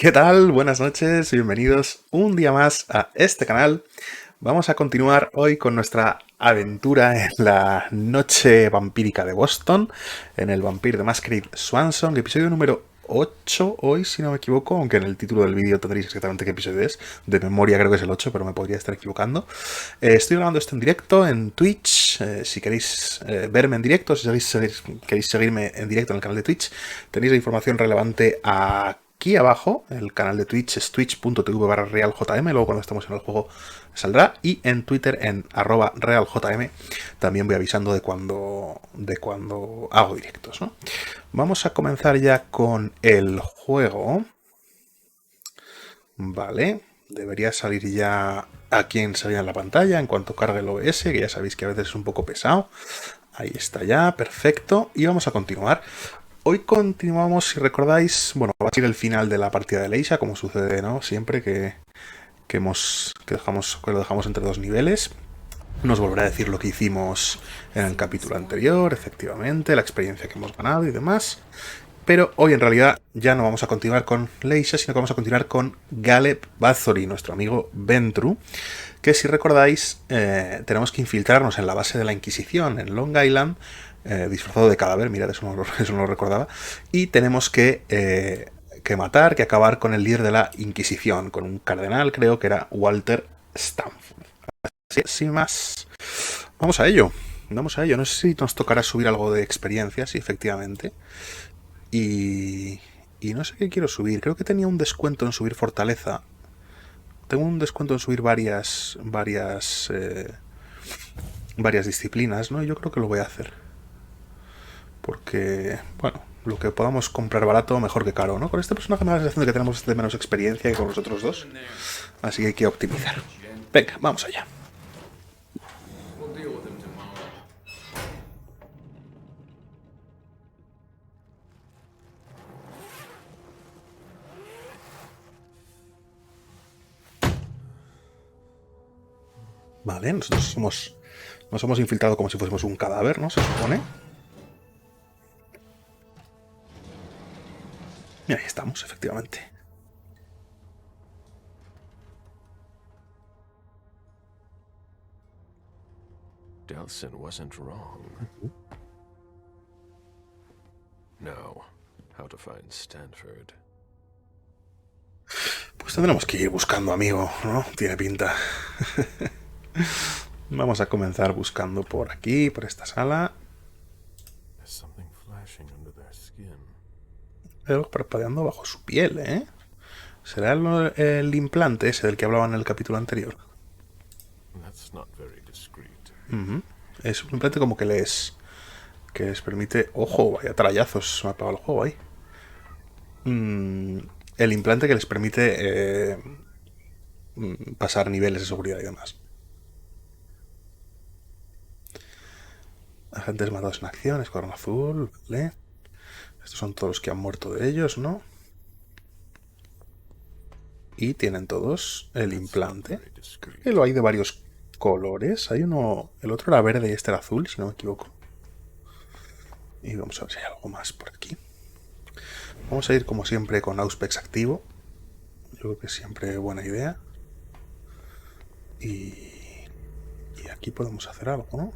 ¿Qué tal? Buenas noches, bienvenidos un día más a este canal. Vamos a continuar hoy con nuestra aventura en la noche vampírica de Boston, en el Vampire de Masquerade Swansong, episodio número 8 hoy, si no me equivoco, aunque en el título del vídeo tendréis exactamente qué episodio es. De memoria creo que es el 8, pero me podría estar equivocando. Estoy grabando esto en directo en Twitch. Si queréis verme en directo, si queréis seguirme en directo en el canal de Twitch, tenéis la información relevante aquí abajo. El canal de Twitch es twitch.tv/realjm, luego cuando estemos en el juego saldrá, y en Twitter en @realjm también voy avisando de cuando hago directos, ¿no? Vamos a comenzar ya con el juego. Vale, debería salir ya aquí enseguida en la pantalla en cuanto cargue el OBS, que ya sabéis que a veces es un poco pesado. Ahí está ya, perfecto. Y vamos a continuar. Hoy continuamos, si recordáis, bueno, va a ser el final de la partida de Leisha, como sucede, ¿no? Siempre que lo dejamos entre dos niveles. Nos volverá a decir lo que hicimos en el capítulo anterior, efectivamente, la experiencia que hemos ganado y demás. Pero hoy en realidad ya no vamos a continuar con Leisha, sino que vamos a continuar con Galeb Bathory, nuestro amigo Ventru, que si recordáis tenemos que infiltrarnos en la base de la Inquisición en Long Island, disfrazado de cadáver, mirad, eso no lo recordaba, y tenemos que matar, que acabar con el líder de la Inquisición, con un cardenal, creo que era Walter Stanford. Así, sin más, vamos a ello. Vamos a ello. No sé si nos tocará subir algo de experiencia, sí, efectivamente. Y no sé qué quiero subir. Creo que tenía un descuento en subir fortaleza. Tengo un descuento en subir varias disciplinas, ¿no? Y yo creo que lo voy a hacer. Porque, bueno, lo que podamos comprar barato, mejor que caro, ¿no? Con este personaje me da la sensación de que tenemos de menos experiencia que con los otros dos. Así que hay que optimizar. Venga, vamos allá. Vale, nosotros nos hemos infiltrado como si fuésemos un cadáver, ¿no? Se supone. Y ahí estamos, efectivamente. Delson wasn't wrong. Now, how to find Stanford. Pues tendremos que ir buscando, amigo, ¿no? Tiene pinta. Vamos a comenzar buscando por aquí, por esta sala. Hay algo parpadeando bajo su piel, ¿eh? ¿Será el implante ese del que hablaba en el capítulo anterior? Es un implante como que les permite... ¡Ojo! Vaya trallazos, me ha apagado el juego ahí. El implante que les permite pasar niveles de seguridad y demás. Agentes matados en acción, escuadrón azul, ¿vale? Estos son todos los que han muerto de ellos, ¿no? Y tienen todos el implante. Que lo hay de varios colores. Hay uno... El otro era verde y este era azul, si no me equivoco. Y vamos a ver si hay algo más por aquí. Vamos a ir como siempre con Auspex activo. Yo creo que es siempre buena idea. Y aquí podemos hacer algo, ¿no?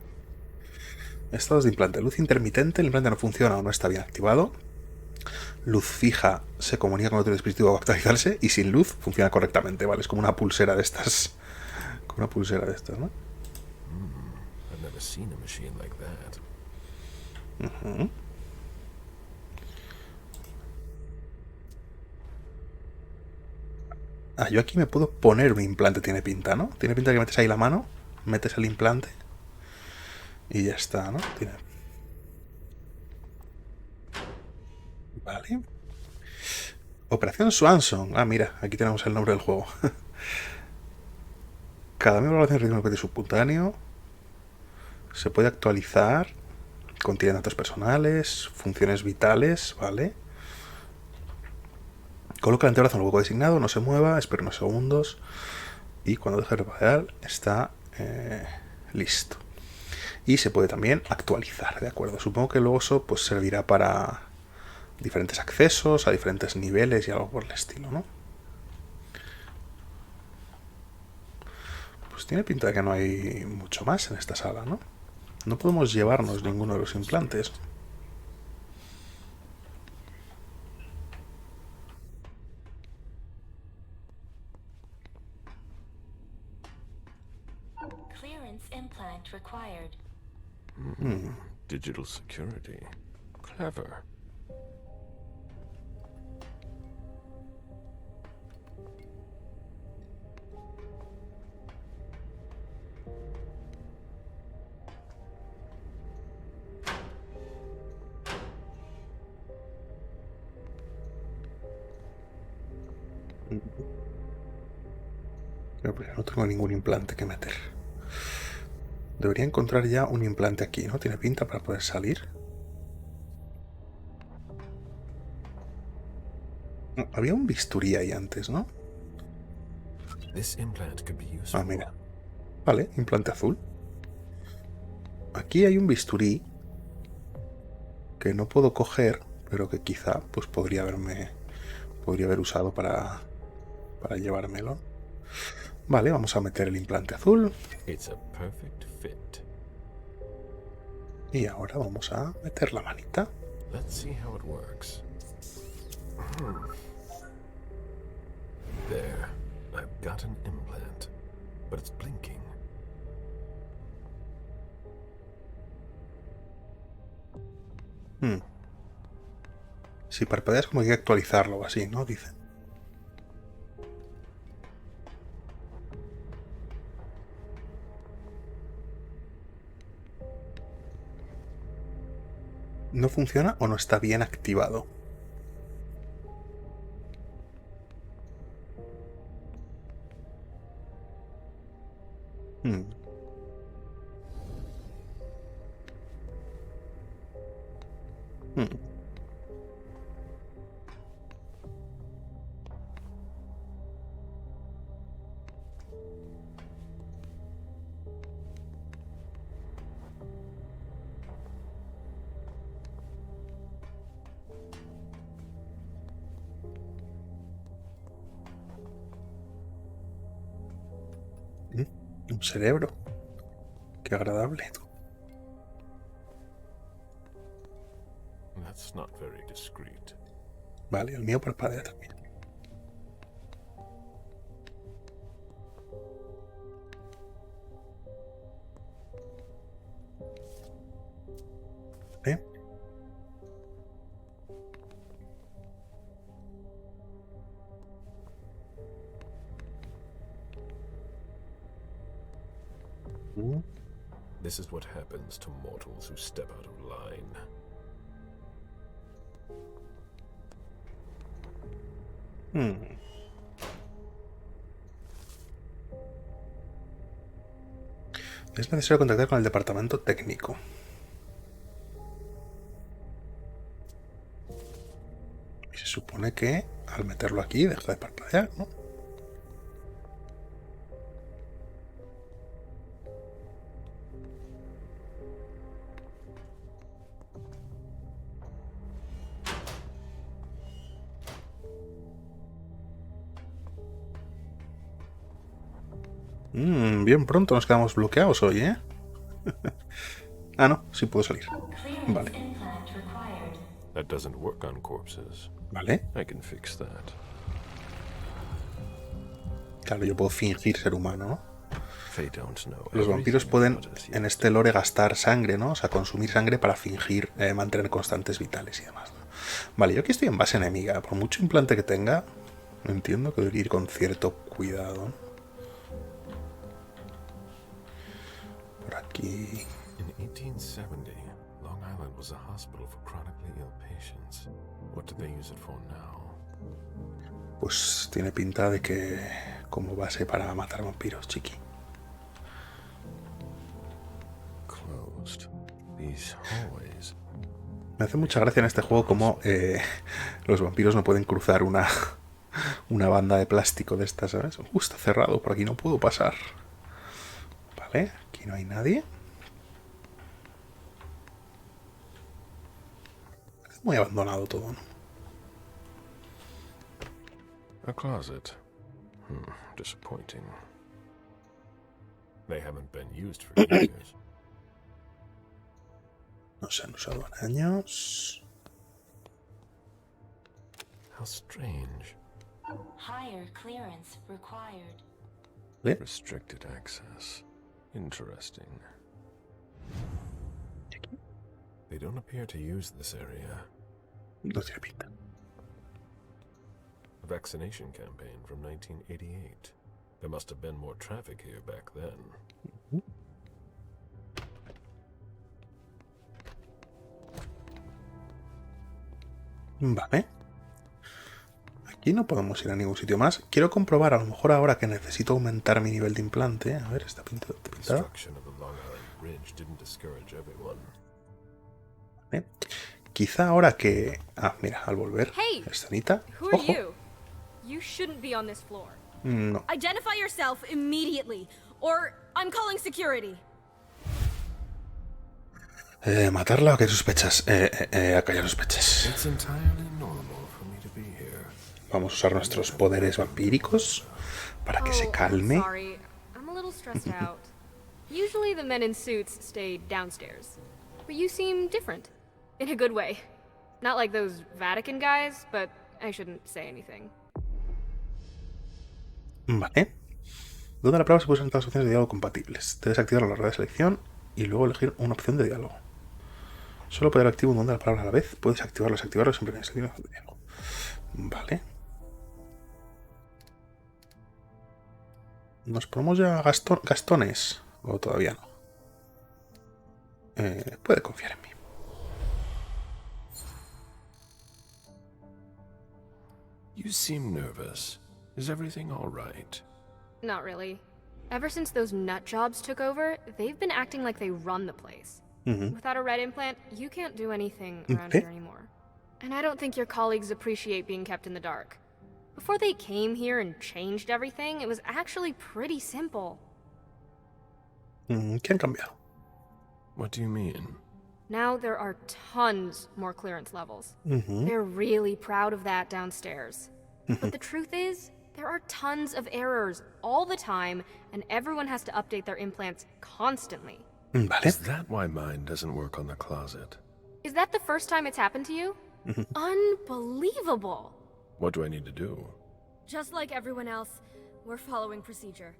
Estados de implante. Luz intermitente. El implante no funciona o no está bien activado. Luz fija se comunica con otro dispositivo para actualizarse. Y sin luz funciona correctamente, ¿vale? Es como una pulsera de estas. Como una pulsera de estas, ¿no? Yo aquí me puedo poner un implante, tiene pinta, ¿no? Tiene pinta que metes ahí la mano, metes el implante y ya está, ¿no? Vale. Operación Swansong. Mira, aquí tenemos el nombre del juego. Cada miembro lo hace en ritmo subcutáneo. Se puede actualizar. Contiene datos personales, funciones vitales, ¿vale? Coloca el antebrazo en el hueco designado, no se mueva, espera unos segundos y cuando deje de parpadear está listo. Y se puede también actualizar, ¿de acuerdo? Supongo que luego eso pues servirá para diferentes accesos a diferentes niveles y algo por el estilo, ¿no? Pues tiene pinta de que no hay mucho más en esta sala, ¿no? No podemos llevarnos ninguno de los implantes. Clearance implant required. Digital security. Clever. Pero no tengo ningún implante que meter. Debería encontrar ya un implante aquí, ¿no? Tiene pinta para poder salir. No, había un bisturí ahí antes, ¿no? Ah, mira. Vale, implante azul. Aquí hay un bisturí que no puedo coger, pero que quizá pues podría haber usado para llevármelo. Vale, vamos a meter el implante azul. It's a perfect fit. Y ahora vamos a meter la manita. Let's see how it works. There, I've got an implant, but it's blinking. Si parpadeas como hay que actualizarlo o así, ¿no? Dice. ¿No funciona o no está bien activado? Un cerebro. Qué agradable. That's not very discreet. Vale, el mío parpadea también. ¿Eh? This is what happens to mortals who step out of line. Es necesario contactar con el departamento técnico. Y se supone que al meterlo aquí deja de parpadear, ¿no? Bien pronto nos quedamos bloqueados hoy, ¿eh? Ah, no, sí puedo salir. Vale. That doesn't work on corpses. Vale. I can fix that. Claro, yo puedo fingir ser humano, ¿no? They don't know. Los vampiros pueden, en este lore, gastar sangre, ¿no? O sea, consumir sangre para fingir mantener constantes vitales y demás, ¿no? Vale, yo aquí estoy en base enemiga. Por mucho implante que tenga, entiendo que debería ir con cierto cuidado, ¿no? Por aquí. In 1870, Long Island was a hospital for chronically ill patients. What do they use it for now? Pues tiene pinta de que como base para matar vampiros, chiqui. Closed. These hallways. Me hace mucha gracia en este juego como los vampiros no pueden cruzar una banda de plástico de estas, ¿sabes? Está cerrado, por aquí no puedo pasar. Vale, aquí no hay nadie. muy abandonado todo, ¿no? A closet. Disappointing. They haven't been used for years. No se han usado en años. How strange. Higher clearance required. ¿Vale? Restricted access. Interesting. They don't appear to use this area. No tiene pinta. A vaccination campaign from 1988. There must have been more traffic here back then. Vale. Aquí no podemos ir a ningún sitio más. Quiero comprobar, a lo mejor ahora que necesito aumentar mi nivel de implante. A ver, está pintado. Construction of the Long Island Bridge didn't discourage everyone. Vale. Quizá ahora que... Ah, mira, al volver. Hey, Escenita. who are Ojo. you? You shouldn't be on this floor. No. Identify yourself immediately, or I'm calling security. Matarla o qué sospechas. Acallar sospechas. It's entirely normal for me to be here. Vamos a usar nuestros poderes vampíricos para que se calme. Sorry, I'm a little stressed out. Usually the men in suits stay downstairs, but you seem different, in a good way. Not like those Vatican guys, but I shouldn't say anything. Vale. Donde la prueba se puede usar las opciones de diálogo compatibles. Debes activar la rueda de selección y luego elegir una opción de diálogo. Solo poder activar un don de la palabra a la vez. Puedes activarlo y desactivarlo siempre en el selección de diálogo. Vale. ¿Nos ponemos ya gastones? ¿O todavía no? Puede confiar en mí. You seem nervous. Is everything all right? Not really. Ever since those nut jobs took over, they've been acting like they run the place. Without a red implant, you can't do anything around here anymore. And I don't think your colleagues appreciate being kept in the dark. Before they came here and changed everything, it was actually pretty simple. ¿Qué han cambiado? What do you mean? Now there are tons more clearance levels. They're really proud of that downstairs. But the truth is, there are tons of errors all the time, and everyone has to update their implants constantly. Vale. Is that why mine doesn't work on the closet? Is that the first time it's happened to you? Unbelievable! What do I need to do? Just like everyone else, we're following procedure.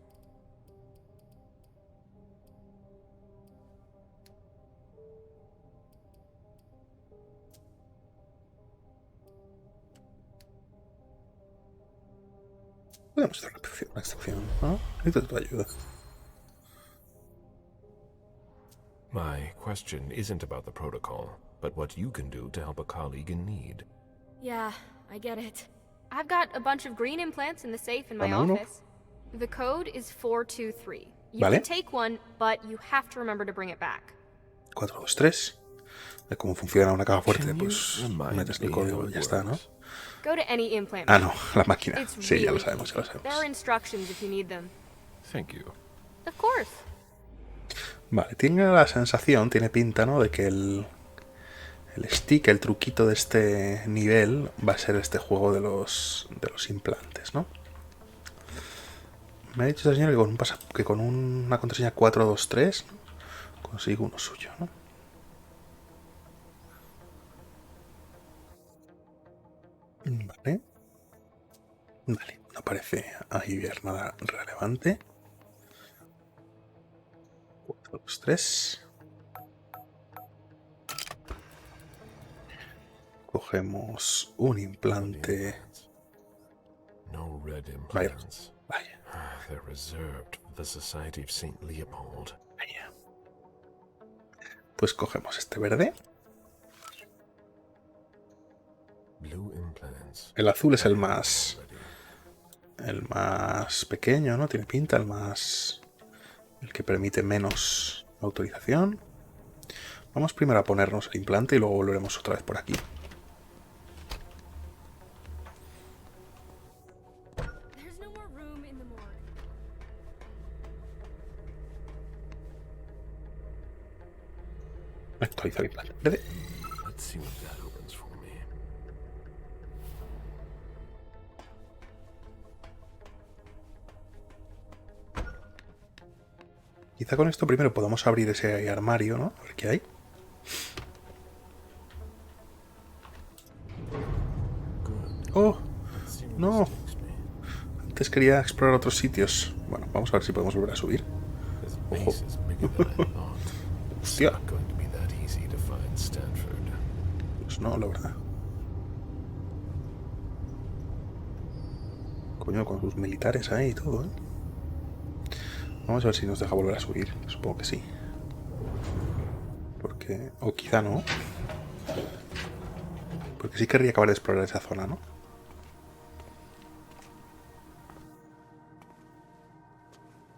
Podemos hacer una excepción, ¿no? Necesito tu ayuda. My question isn't about the protocol, but what you can do to help a colleague in need. Yeah, I get it. I've got a bunch of green implants in the safe in my Dame uno. office. The code is 423. You Vale. can take one, but you have to remember to bring it back. 4, 2, 3. De cómo funciona una caja fuerte, Can you pues remind metes el me código how y it ya está, ¿no? works? Go to any implant. Ah, no, la máquina. It's Sí, ya lo really sabemos, ya lo easy. sabemos. There are instructions if you need them. Thank you. Of course. Vale, tiene la sensación, tiene pinta, ¿no? De que el stick, el truquito de este nivel va a ser este juego de los implantes, ¿no? Me ha dicho esta señora que con una contraseña 423, ¿no? Consigo uno suyo, ¿no? Vale. Vale, no parece ahí ver nada relevante. 4, 2, 3. Cogemos un implante. No red Vaya, implants. vaya, They're reserved for the Society of St. Leopold. vaya. Pues cogemos este verde. Blue implants. El azul es el más pequeño, ¿no? Tiene pinta, el que permite menos autorización. Vamos primero a ponernos el implante y luego volveremos otra vez por aquí. There's no more room in the morgue. Actualizar el implante verde. Let's see what that opens for me. Quizá con esto primero podamos abrir ese armario, ¿no? A ver qué hay. ¡Oh! ¡No! Antes quería explorar otros sitios. Bueno, vamos a ver si podemos volver a subir. ¡Ojo! ¡Hostia! Pues no, la verdad. Coño, con sus militares ahí y todo, ¿eh? Vamos a ver si nos deja volver a subir. Supongo que sí. Porque... o quizá no. Porque sí querría acabar de explorar esa zona, ¿no?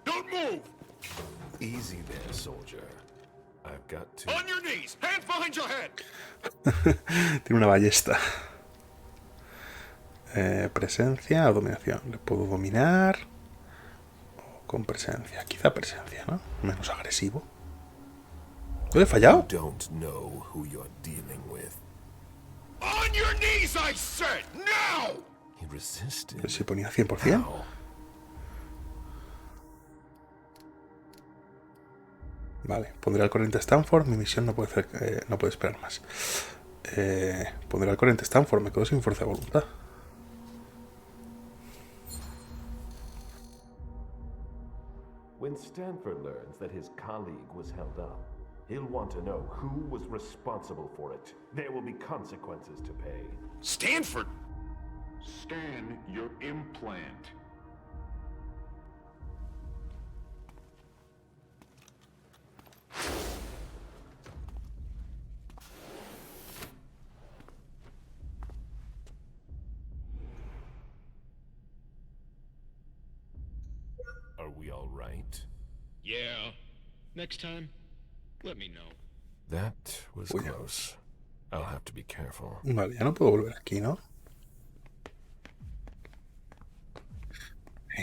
Don't move! Easy there, soldier. I've got to. On your knees! Hands behind your head! Tiene una ballesta. Presencia o dominación. Le puedo dominar. O con presencia. Quizá presencia, ¿no? Menos agresivo. ¿Lo he fallado? Don't know who you're dealing with. On your knees, I said! Now! He resisted. Pero si ponía 100%. How? Vale, pondré al corriente Stanford. Mi misión no puede esperar más. Pondré al corriente Stanford. Me quedo sin fuerza de voluntad. When Stanford learns that his colleague was held up, he'll want to know who was responsible for it. There will be consequences to pay. Stanford! Scan your implant. Are we all right? Yeah. Next time, let me know. That was Uy. close. I'll have to be careful. Vale, ya no puedo volver aquí, ¿no?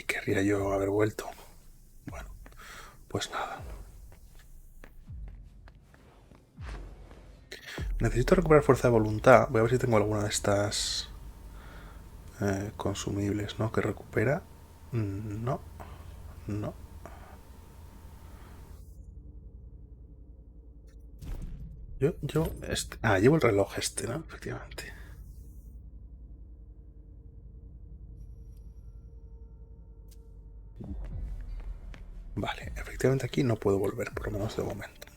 Querría yo haber vuelto. Bueno, pues nada. Necesito recuperar fuerza de voluntad. Voy a ver si tengo alguna de estas consumibles, ¿no? Que recupera. No. No. Llevo el reloj este, ¿no? Efectivamente. Vale, efectivamente aquí no puedo volver, por lo menos de momento.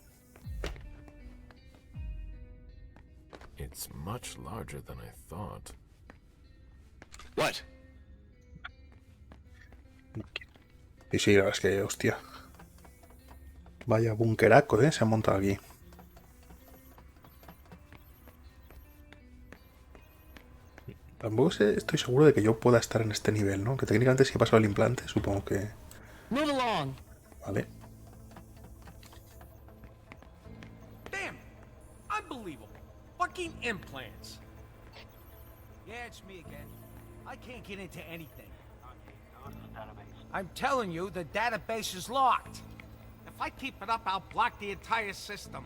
It's much larger than I thought. What? Y sí, la verdad es que, hostia. Vaya bunkeraco, ¿eh? Se ha montado aquí. Tampoco estoy seguro de que yo pueda estar en este nivel, ¿no? Que técnicamente si he pasado el implante, supongo que... Move along. Vale. Damn. Unbelievable. Fucking implants. Yeah, it's me again. I can't get into anything. I'm telling you, the database is locked. If I keep it up, I'll block the entire system.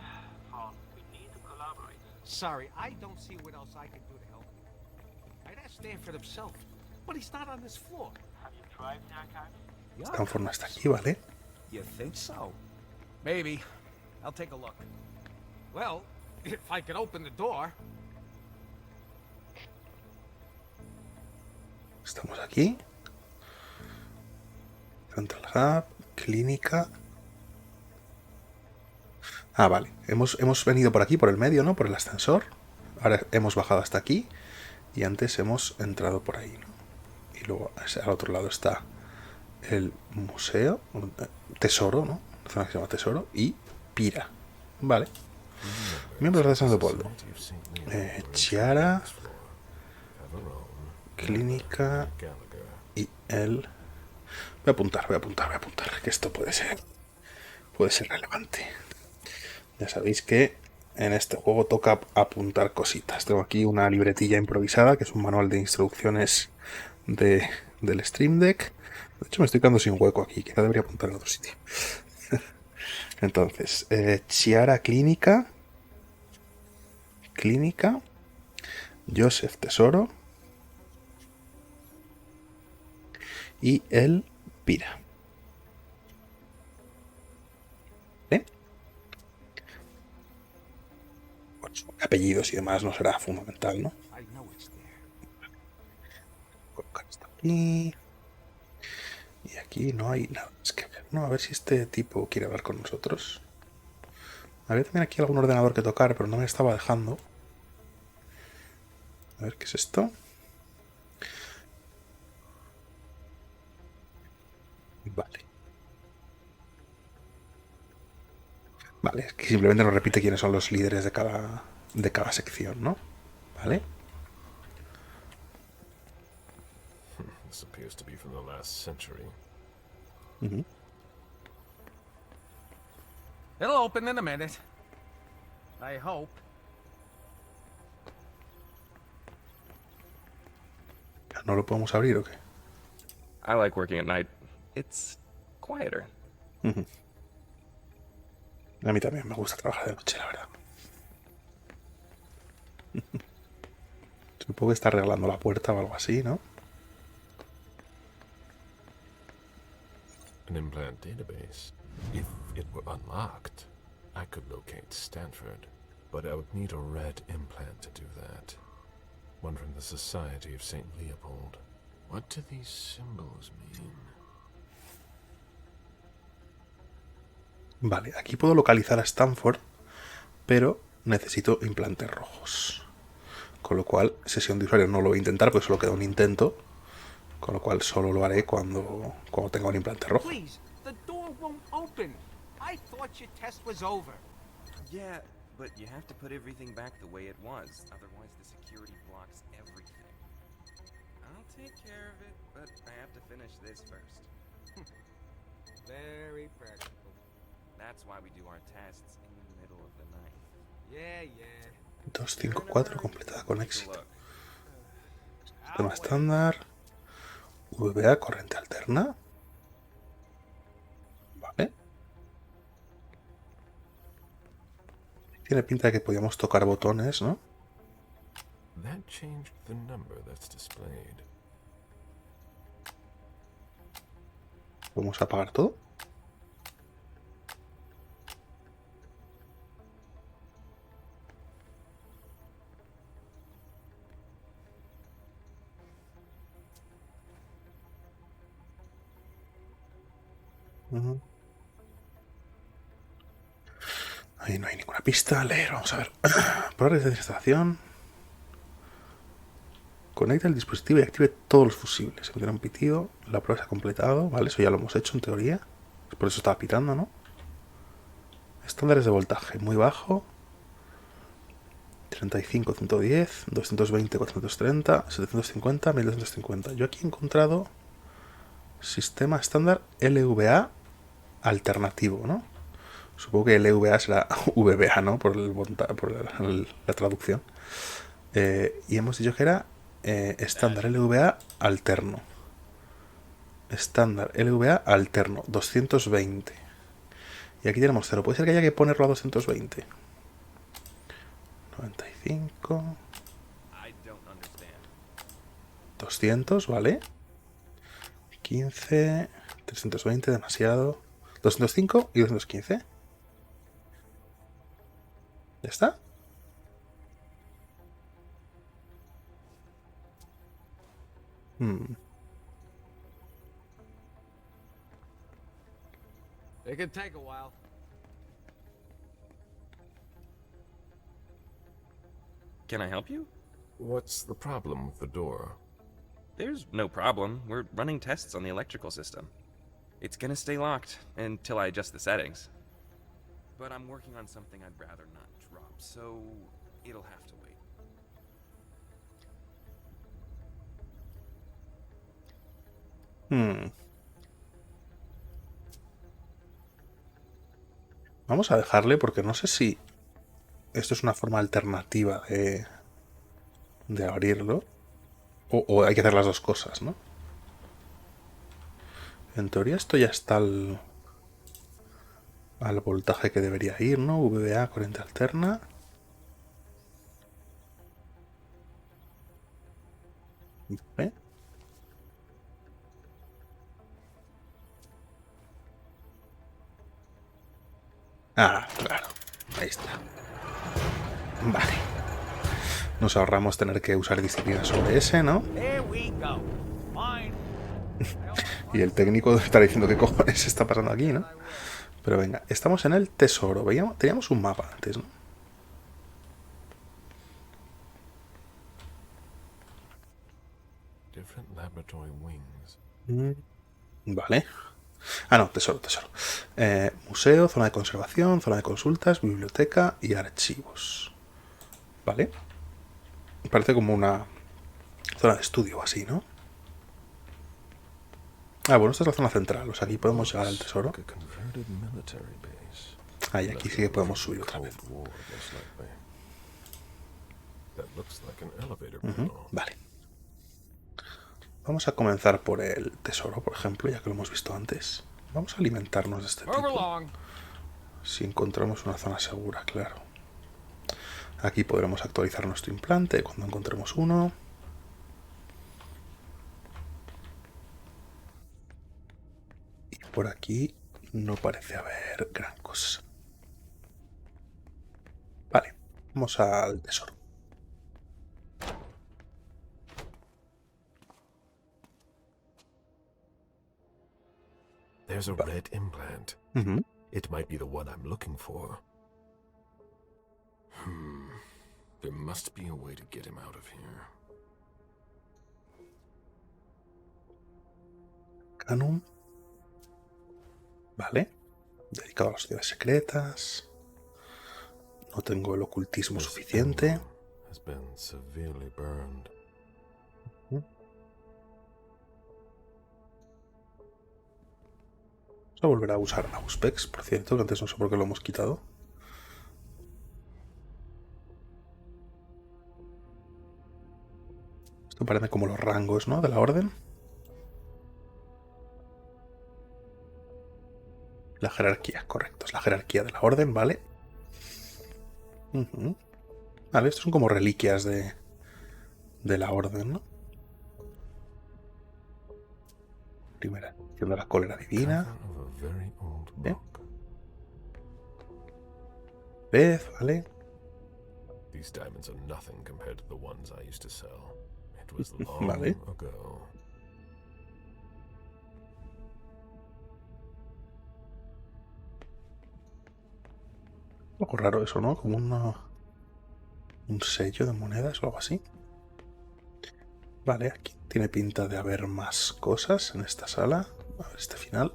We need to collaborate. Sorry, I don't see what else I can do to help you. I'd ask Stanford himself, but he's not on this floor. Have you tried the archive? Stanford no está aquí, ¿vale? You think so? Maybe. I'll take a look. Well, if I could open the door. Estamos aquí. Central Hub, clínica. Ah, vale. Hemos venido por aquí, por el medio, ¿no? Por el ascensor. Ahora hemos bajado hasta aquí. Y antes hemos entrado por ahí, ¿no? Y luego al otro lado está el museo. Tesoro, ¿no? La zona que se llama Tesoro. Y Pira. Vale. Miembros de San Leopoldo. Chiara. Clínica. Y el... Voy a apuntar. Que esto puede ser relevante. Ya sabéis que en este juego toca apuntar cositas. Tengo aquí una libretilla improvisada, que es un manual de instrucciones del Stream Deck. De hecho, me estoy quedando sin hueco aquí. Quizá debería apuntar en otro sitio. Entonces, Chiara Clínica. Clínica. Joseph Tesoro. Y el Pira. ¿Vale? Bueno, apellidos y demás no será fundamental, ¿no? Colocar esto aquí. Y aquí no hay nada más que ver, ¿no? A ver si este tipo quiere hablar con nosotros. Había también aquí algún ordenador que tocar, pero no me estaba dejando. A ver, ¿qué es esto? Vale. Vale, es que simplemente nos repite quiénes son los líderes de cada sección, ¿no? Vale. This appears to be from the last century. It'll open in a minute. I hope. ¿No lo podemos abrir o qué? I like working at night. It's quieter. A mí también me gusta trabajar de noche, la verdad. Supongo que está arreglando la puerta o algo así, ¿no? An implant database. If it were unlocked, I could locate Stanford, but I would need a red implant to do that. One from the Society of St. Leopold. What do these symbols mean? Vale, aquí puedo localizar a Stanford, pero necesito implantes rojos. Con lo cual, sesión de usuario no lo voy a intentar, porque solo queda un intento. Con lo cual solo lo haré cuando tenga un implante rojo. Please, the door won't open. I thought your test was over. Yeah, but you have to put everything back the way it was. Otherwise, the security blocks everything. I'll take care of it, but I have to finish this first. Very practical. That's why we do our tests in the middle of the night. Yeah, yeah. 254 completada con éxito. Sistema estándar. VA, corriente alterna. Vale. Tiene pinta de que podíamos tocar botones, ¿no? That changed the number that's displayed. Vamos a apagar todo. Ahí no hay ninguna pista. Leer, vamos a ver. Pruebas de instalación. Conecta el dispositivo y active todos los fusibles. Se meterá un pitido. La prueba se ha completado. Vale, eso ya lo hemos hecho en teoría. Por eso estaba pitando, ¿no? Estándares de voltaje. Muy bajo. 35, 110. 220, 430. 750, 1250. Yo aquí he encontrado sistema estándar LVA alternativo, ¿no? Supongo que LVA será VBA, ¿no? Por la traducción. Y hemos dicho que era estándar LVA alterno. Estándar LVA alterno, 220. Y aquí tenemos 0. ¿Puede ser que haya que ponerlo a 220? 95. 200, ¿vale? 15. 320, demasiado. 205 y 215. ¿Ya está? It could take a while. Can I help you? What's the problem with the door? There's no problem. We're running tests on the electrical system. It's gonna stay locked until I adjust the settings. But I'm working on something I'd rather not drop, so it'll have to wait. Vamos a dejarle porque no sé si esto es una forma alternativa de abrirlo o hay que hacer las dos cosas, ¿no? En teoría esto ya está al voltaje que debería ir, ¿no? VBA, corriente alterna. ¿Vale? Ah, claro. Ahí está. Vale. Nos ahorramos tener que usar disciplina sobre ese, ¿no? Y el técnico estará diciendo qué cojones está pasando aquí, ¿no? Pero venga, estamos en el tesoro. Teníamos un mapa antes, ¿no? Vale. Ah, no, tesoro. Museo, zona de conservación, zona de consultas, biblioteca y archivos. Vale. Parece como una zona de estudio o así, ¿no? Ah, bueno, esta es la zona central. O sea, aquí podemos llegar al tesoro. Ah, y aquí sí que podemos subir otra vez. Vale. Vamos a comenzar por el tesoro, por ejemplo, ya que lo hemos visto antes. Vamos a alimentarnos de este tipo. Si encontramos una zona segura, claro. Aquí podremos actualizar nuestro implante cuando encontremos uno. Y por aquí no parece haber gran cosa. Vale, vamos al tesoro. There's a red implant. It might be the one I'm looking for. There must be a way to get him out of here. Canum. Vale. Dedicado a las ciudades secretas. No tengo el ocultismo suficiente. Has been severely burned. Vamos a volver a usar Auspex, por cierto, que antes no sé por qué lo hemos quitado. Esto parece como los rangos, ¿no? De la orden. La jerarquía, correcto. Es la jerarquía de la orden, ¿vale? Vale, estos son como reliquias de la orden, ¿no? Primera edición de la cólera divina. Vez, ¿vale? These diamonds are nothing compared to the ones I used to sell. It was long Vale. ago. Un poco raro eso, ¿no? Como un sello de monedas o algo así. Vale, aquí tiene pinta de haber más cosas en esta sala. A ver este final.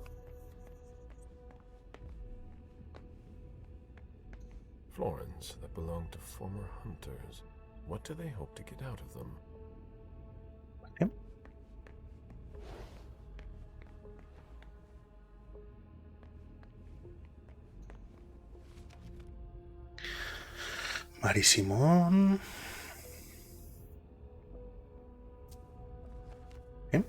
Florins that belong to former hunters. What do they hope to get out of them? Vale. Marisimón. Bien.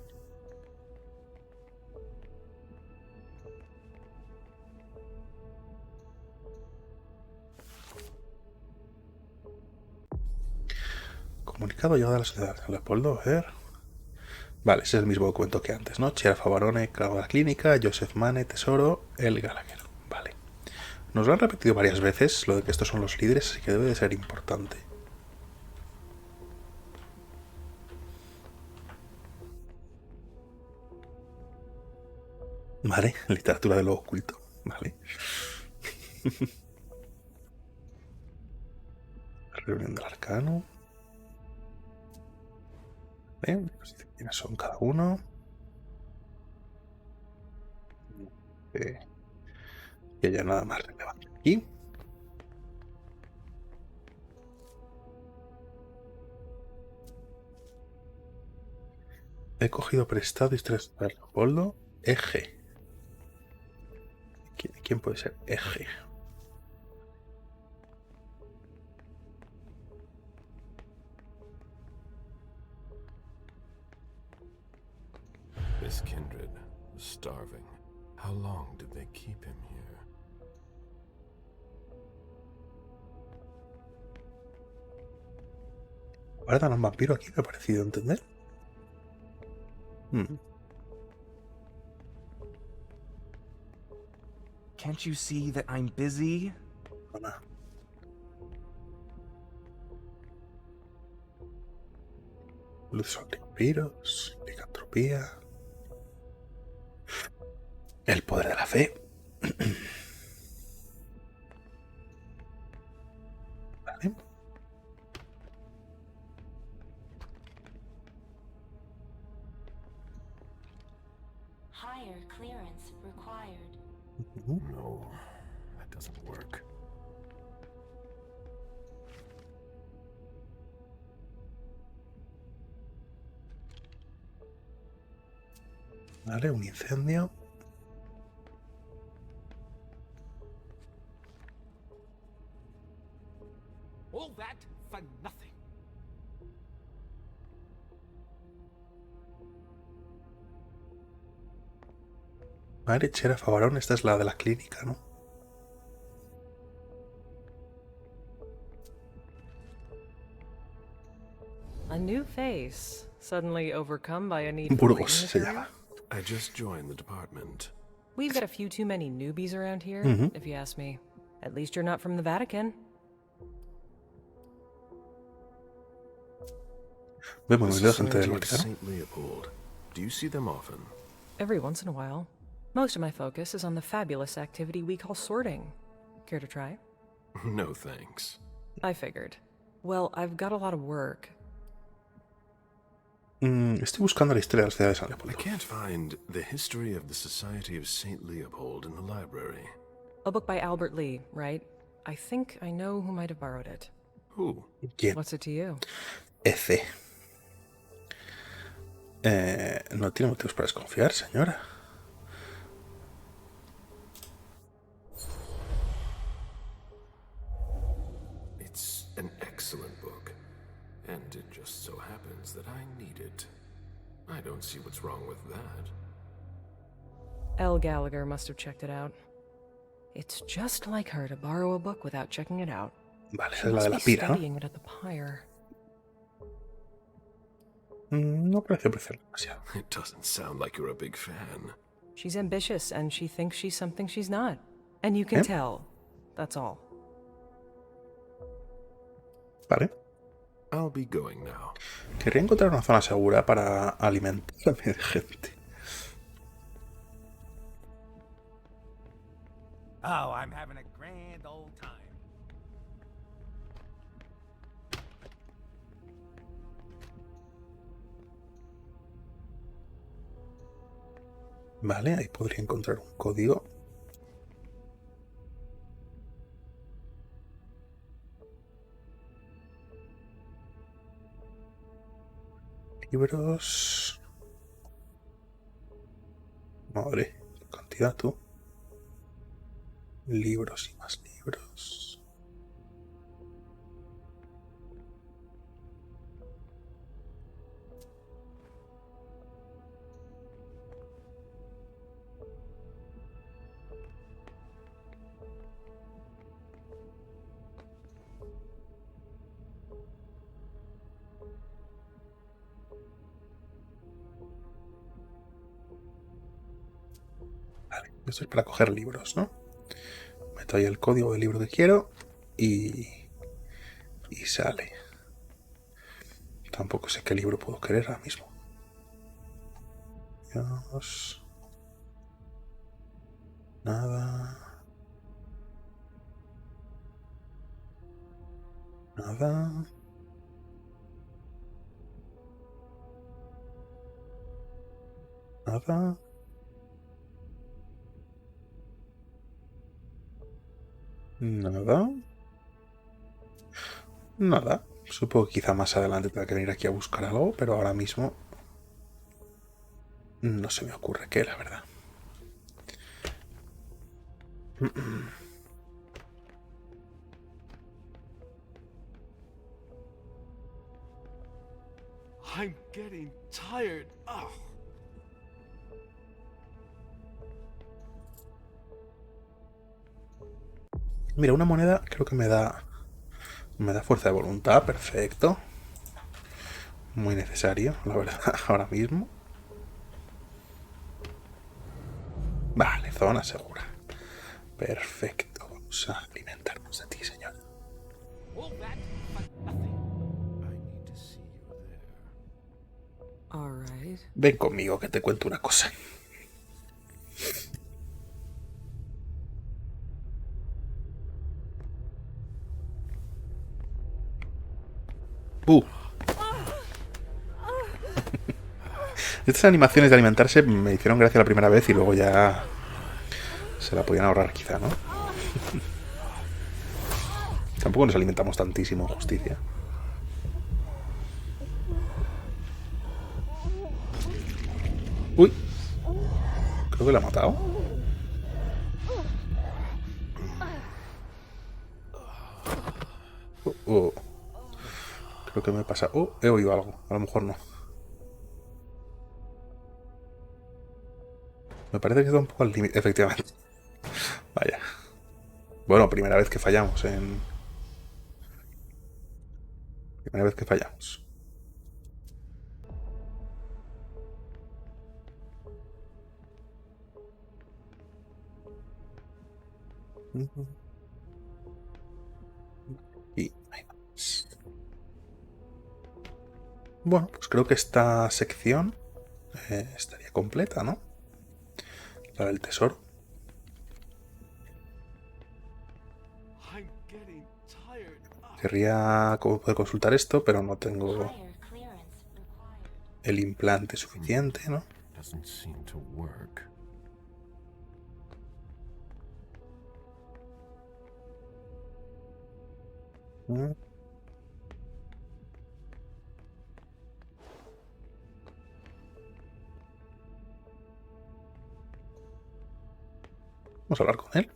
Comunicado llegado a la sociedad. Leopoldo, a ver. Vale, ese es el mismo documento que antes, ¿no? Chiara Favarone, cargo de la clínica, Joseph Mane, tesoro, el Gallagher. Vale. Nos lo han repetido varias veces, lo de que estos son los líderes, así que debe de ser importante. Vale, literatura de lo oculto. Vale. Reunión del arcano. Vale, quiénes son cada uno. Que haya nada más relevante aquí. He cogido prestado historias de Leopoldo. Eje. ¿Quién puede ser Eje? This kindred was starving. How long did they keep him here? Guardan a un vampiro aquí, me ha parecido entender. Can't you see that I'm busy? Hola. Luz sobre vampiros, licantropía. El poder de la fe. Vale. Higher clearance required. No, that doesn't work. Vale, un incendio. All that for nothing. Vale, Chera Favarón, esta es la de la clínica, ¿no? A new face, suddenly overcome by a need for Burgos witness se area? llama. I just joined the department. We've got a few too many newbies around here, if you ask me. At least you're not from the Vatican. Vemos The muy gente del Society of Vaticano. St. Leopold. Do you see them often? Every once in a while. Most of my focus is on the fabulous activity we call sorting. Care to try? No thanks. I figured. Well, I've got a lot of work. Estoy buscando la historia de la ciudad de San I Leopoldo. can't find the history of the Society of St. Leopold in the library. A book by Albert Lee, right? I think I know who might have borrowed it. Who? ¿Quién? What's it to you? Este. No tiene motivos para desconfiar, señora. It's an excellent book, and it just so happens that I need it. I don't see what's wrong with that. L. Gallagher must have checked it out. It's just like her to borrow a book without checking it out. Vale, She esa es la de la must be pira, ¿no? studying it at the pyre. No parece apreciar demasiado. It doesn't sound like you're a big fan. She's ambitious, and she thinks she's something she's not. And you can tell. That's all. Vale. I'll be going now. Querría encontrar una zona segura para alimentarme de gente. Oh, I'm having a grand old time. Vale, ahí podría encontrar un código. Libros. Madre, qué cantidad tú. Libros y más libros. Vale, esto es para coger libros, ¿no? Meto ahí el código del libro que quiero y sale. Tampoco sé qué libro puedo querer ahora mismo. Dios. Nada. Nada. Nada. Nada. Nada. Supongo que quizá más adelante tenga que venir aquí a buscar algo, pero ahora mismo no se me ocurre qué, la verdad. I'm getting tired. Ugh. Mira, una moneda creo que me da fuerza de voluntad, perfecto. Muy necesario, la verdad, ahora mismo. Zona segura. Perfecto. Vamos a alimentarnos de ti, señor. Ven conmigo que te cuento una cosa. Estas animaciones de alimentarse me hicieron gracia la primera vez y luego ya se la podían ahorrar quizá, ¿no? Tampoco nos alimentamos tantísimo, justicia. Uy. Creo que la ha matado. Creo que me pasa. He oído algo. A lo mejor no. Me parece que está un poco al límite. Efectivamente. Vaya. Bueno, primera vez que fallamos en... Primera vez que fallamos. Y ahí vamos. Bueno, pues creo que esta sección estaría completa, ¿no? La del tesoro. Querría poder consultar esto, pero no tengo el implante suficiente, ¿no? Vamos a hablar con él.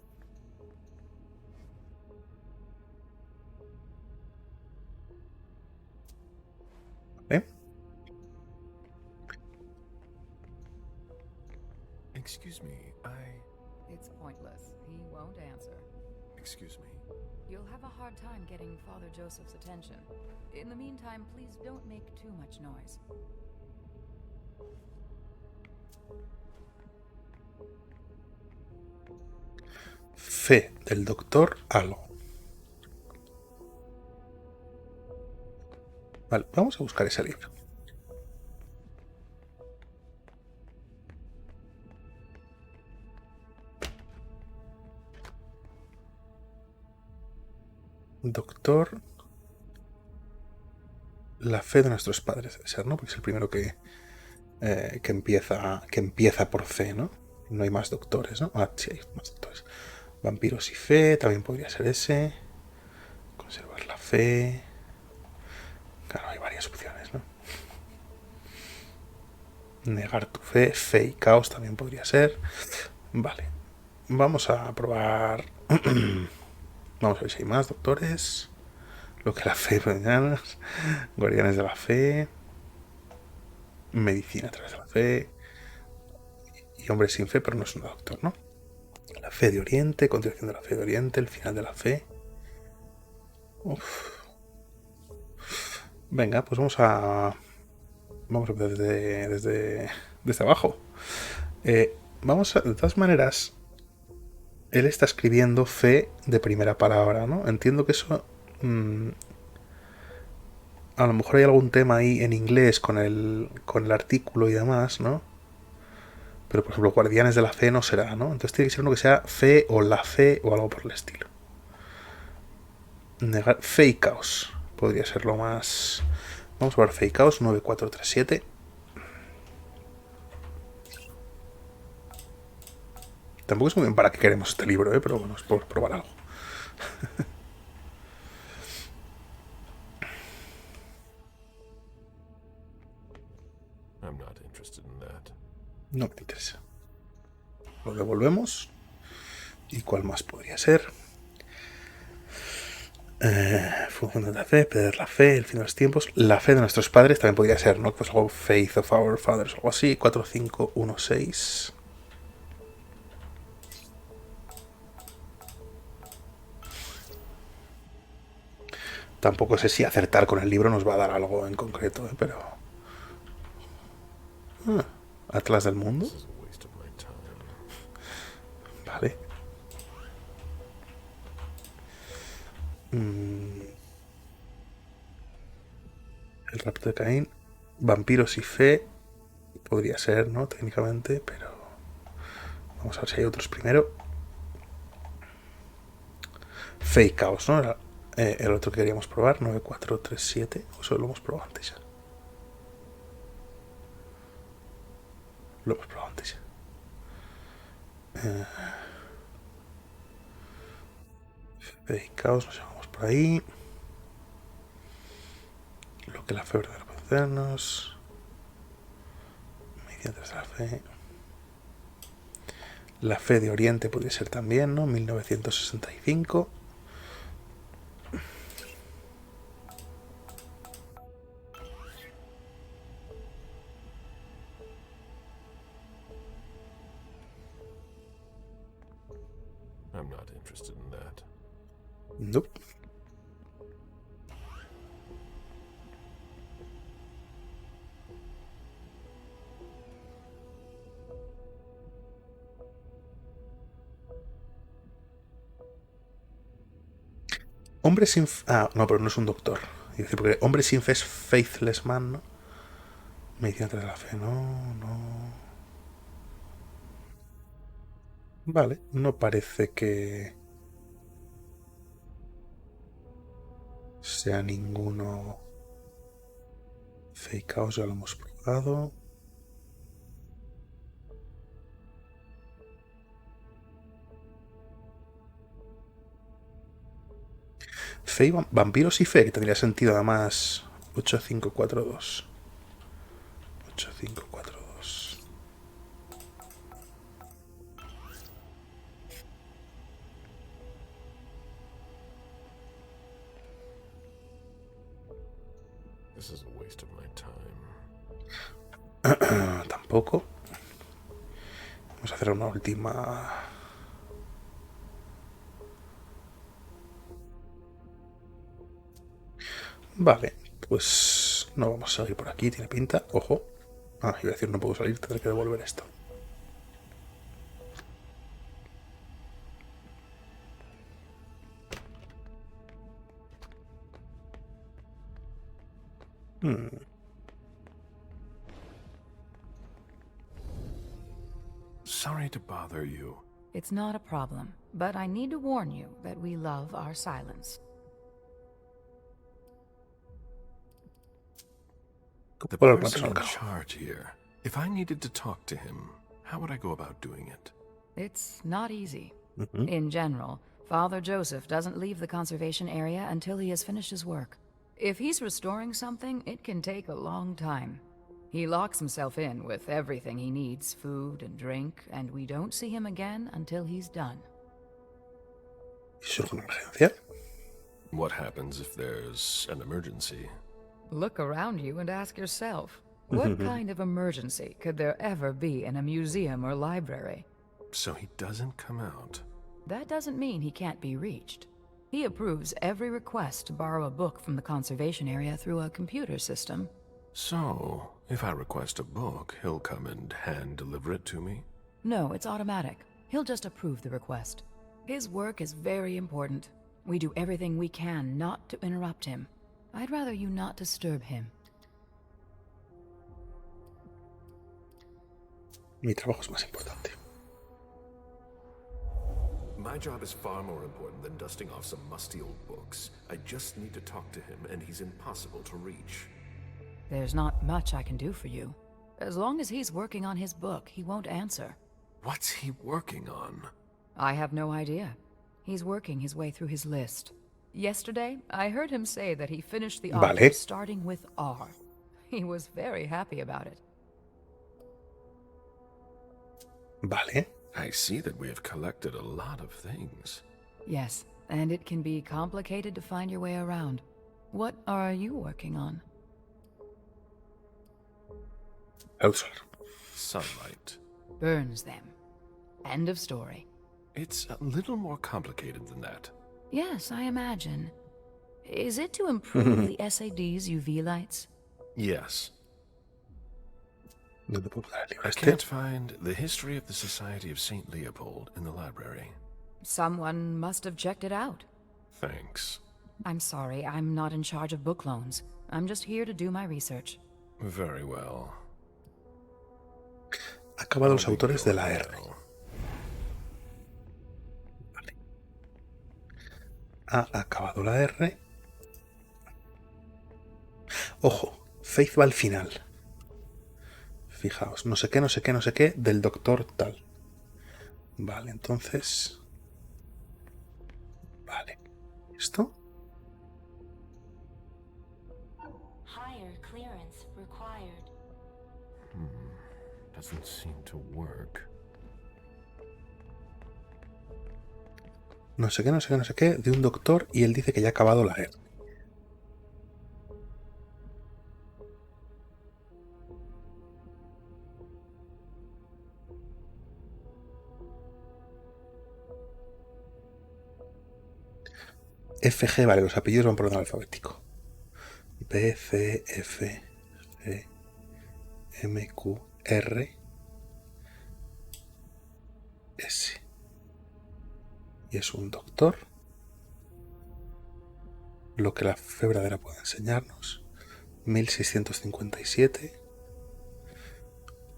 ¿Eh? Excuse me, It's pointless. He won't answer. Excuse me. You'll have a hard time getting Father Joseph's attention. In the meantime, please don't make too much noise. Fe del doctor algo. Vale, vamos a buscar ese libro. Doctor, la fe de nuestros padres debe ser, ¿no? Porque es el primero que empieza por fe, ¿no? No hay más doctores, ¿no? Ah, sí, hay más doctores. Vampiros y fe, también podría ser ese. Conservar la fe. Claro, hay varias opciones, ¿no? Negar tu fe, fe y caos también podría ser. Vale, vamos a probar. Vamos a ver si hay más doctores. Lo que la fe, guardianes de la fe, medicina a través de la fe y hombre sin fe, pero no es un doctor, ¿no? La fe de Oriente, continuación de la fe de Oriente, el final de la fe. Uf. Venga, pues vamos a empezar desde abajo. De todas maneras, él está escribiendo fe de primera palabra, ¿no? Entiendo que eso... a lo mejor hay algún tema ahí en inglés con el artículo y demás, ¿no? Pero, por ejemplo, guardianes de la fe no será, ¿no? Entonces tiene que ser uno que sea fe o la fe o algo por el estilo. Negar, fe y caos. Podría ser lo más... Vamos a ver fe y caos, 9437. Tampoco es muy bien para qué queremos este libro, pero bueno, es por probar algo. I'm not interested in that. No me interesa. Lo devolvemos. ¿Y cuál más podría ser? Función de la fe, perder la fe, el fin de los tiempos. La fe de nuestros padres también podría ser, ¿no? Pues algo Faith of Our Fathers o algo así. 4516. Tampoco sé si acertar con el libro nos va a dar algo en concreto, pero... Atlas del mundo. Vale. El rapto de Caín. Vampiros y fe. Podría ser, ¿no? Técnicamente, pero... Vamos a ver si hay otros primero. Fe y caos, ¿no? Era el otro que queríamos probar. 9437. O eso lo hemos probado antes ya. Lo hemos probado antes ya. Fe y caos, nos llevamos por ahí. Lo que la fe verdadera puede hacernos. Mediante la fe. La fe de Oriente podría ser también, ¿no? 1965. I'm not interested in that. Nope. Hombre sin... no, pero no es un doctor. Es decir, porque hombre sin fe es faithless man, ¿no? Medicina tras la fe, no. Vale, no parece que sea ninguno. Fe y caos ya lo hemos probado. Fe y vampiros y fe, que tendría sentido además. 8542. 8542. This is a waste of my time. Tampoco. Vamos a hacer una última. Vale, pues no vamos a salir por aquí, tiene pinta. Ojo. Iba a decir, no puedo salir, tendré que devolver esto. Sorry to bother you. It's not a problem, but I need to warn you that we love our silence. The person in charge here. If I needed to talk to him, how would I go about doing it? It's not easy. In general, Father Joseph doesn't leave the conservation area until he has finished his work. If he's restoring something, it can take a long time. He locks himself in with everything he needs, food and drink, and we don't see him again until he's done. What happens if there's an emergency? Look around you and ask yourself, what kind of emergency could there ever be in a museum or library? So he doesn't come out. That doesn't mean he can't be reached. He approves every request to borrow a book from the conservation area through a computer system. So, if I request a book, he'll come and hand-deliver it to me? No, it's automatic. He'll just approve the request. His work is very important. We do everything we can not to interrupt him. I'd rather you not disturb him. Mi trabajo es más importante. My job is far more important than dusting off some musty old books. I just need to talk to him, and he's impossible to reach. There's not much I can do for you. As long as he's working on his book, he won't answer. What's he working on? I have no idea. He's working his way through his list. Yesterday, I heard him say that he finished the author starting with R. He was very happy about it. Vale. I see that we have collected a lot of things. Yes, and it can be complicated to find your way around. What are you working on? Sunlight. Burns them. End of story. It's a little more complicated than that. Yes, I imagine. Is it to improve the SAD's UV lights? Yes. ¿Dónde puedo buscar el libro I este? can't find the history of the Society of St. Leopold in the library. Someone must have checked it out. Thanks. I'm sorry, I'm not in charge of book loans. I'm just here to do my research. Very well. Acabado los autores de la R. Vale. Ha acabado la R. Ojo, Faith va al final. Fijaos, no sé qué, no sé qué, no sé qué, del doctor tal. Vale, entonces... Vale. ¿Esto? Higher clearance required. Doesn't seem to work. No sé qué, no sé qué, no sé qué, de un doctor y él dice que ya ha acabado la R. FG, vale, los apellidos van por orden alfabético. B, C, F, G, M, Q, R, S. Y es un doctor. Lo que la fe verdadera puede enseñarnos. 1657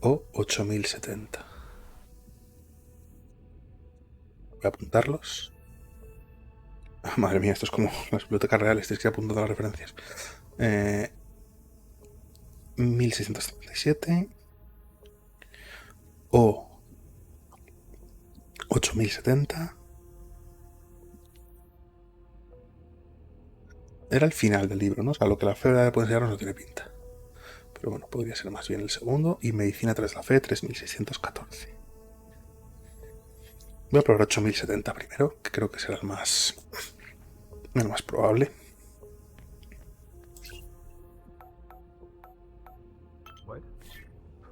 o 8070. Voy a apuntarlos. Madre mía, esto es como las bibliotecas reales, tienes que ir apuntando las referencias. 1657 o 8070. Era el final del libro, ¿no? O sea, lo que la fe verdadera puede enseñarnos no tiene pinta. Pero bueno, podría ser más bien el segundo. Y Medicina tras la fe, 3614. Voy a probar 8070 primero, que creo que será el más probable.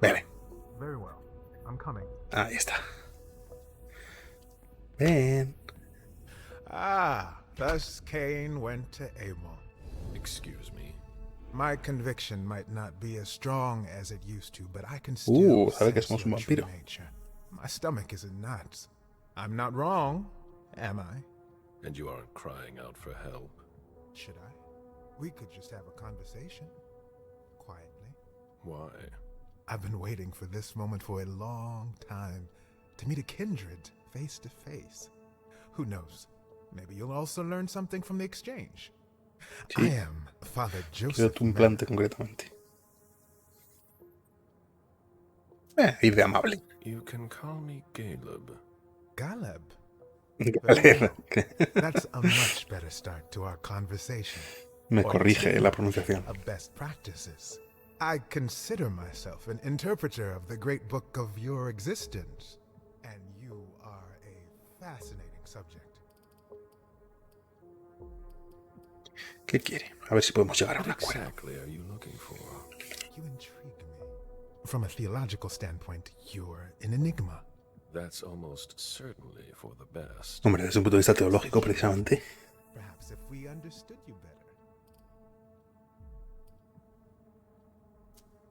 Vale. Ahí está. Ven. Thus Cain went to Abel. Excuse me. My conviction might not be as strong as it used to, but I can still sabe que sense somos un your true vampiro. nature. My stomach is in knots. I'm not wrong, am I? And you aren't crying out for help. Should I? We could just have a conversation. Quietly. Why? I've been waiting for this moment for a long time. To meet a kindred face to face. Who knows? Maybe you'll also learn something from the exchange. Sí. I am Father Quiero Joseph. tu implante concretamente. Ir de amable. You can call me Galeb. Galeb. Galeb. That's a much better start to our conversation. Me Or corrige two la pronunciación. of best practices. I consider myself an interpreter of the great book of your existence, and you are a fascinating subject. ¿Qué quiere? A ver si podemos llegar a un What acuerdo. exactly are you looking for? You intrigue me. From a theological standpoint, you're an enigma. That's almost certainly for the best. Hombre, desde un punto de vista teológico, precisamente. Perhaps if we understood you better.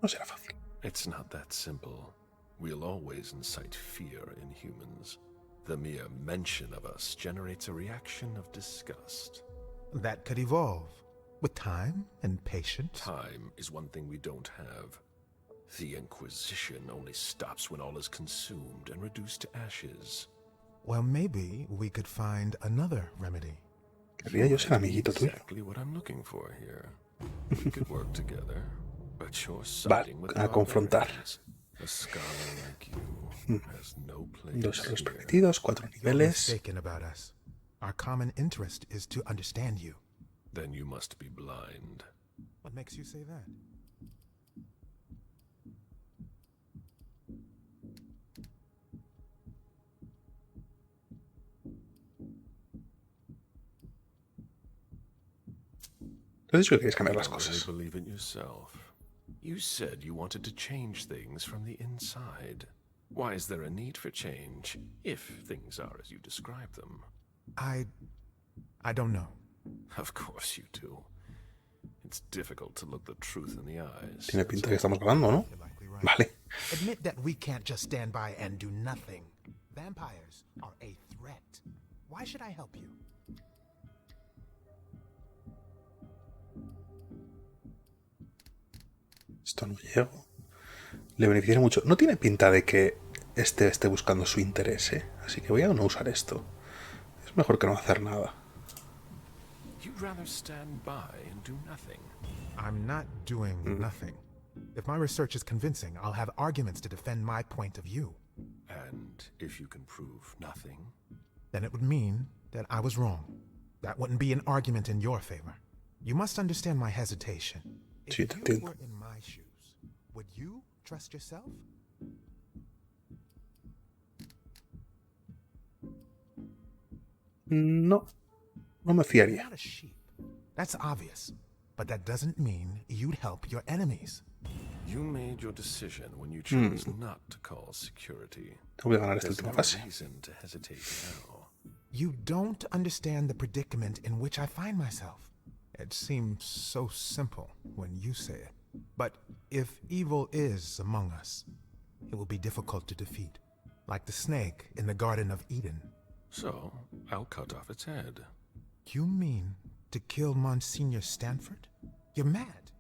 No será fácil. It's not that simple. We'll always incite fear in humans. The mere mention of us generates a reaction of disgust. That could evolve. With time and patience. Time is one thing we don't have. The Inquisition only stops when all is consumed and reduced to ashes. Well, maybe we could find another remedy. Querría yo ser amiguito tuyo. Exactly what I'm looking for here. We could work together, but you're Vale, siding with a confrontar. barbarians. A scholar like you has no place 2 a los here. permitidos, 4 You're niveles. mistaken about us. Our common interest is to understand you. Then you must be blind. What makes you say that? Tú has dicho que quieres cambiar las You don't cosas. really believe it yourself. You said you wanted to change things from the inside. Why is there a need for change if things are as you describe them? I don't know. Of course you do. It's difficult to look the truth in the eyes. Tiene pinta que estamos hablando, ¿no? You're likely right? Vale. Admit that we can't just stand by and do nothing. Vampires are a threat. Why should I help you? Esto no llego. Le beneficia mucho. No tiene pinta de que este esté buscando su interés, ¿eh? Así que voy a no usar esto. Es mejor que no hacer nada. You'd rather stand by and do nothing. I'm not doing nothing. If my research is convincing, I'll have arguments to defend my point of view. And if you can prove nothing? Then it would mean that I was wrong. That wouldn't be an argument in your favor. You must understand my hesitation. If Sí, te you entiendo. were in my shoes, would you trust yourself? No. No me You're fiaría. not a sheep. That's obvious. But that doesn't mean you'd help your enemies. You made your decision when you chose not to call security. Tengo que ganar esta There's última no fase. reason to hesitate now. You don't understand the predicament in which I find myself. It seems so simple when you say it. But if evil is among us, it will be difficult to defeat. Like the snake in the Garden of Eden. So, I'll cut off its head. You mean to kill Monsignor Stanford? You're mad.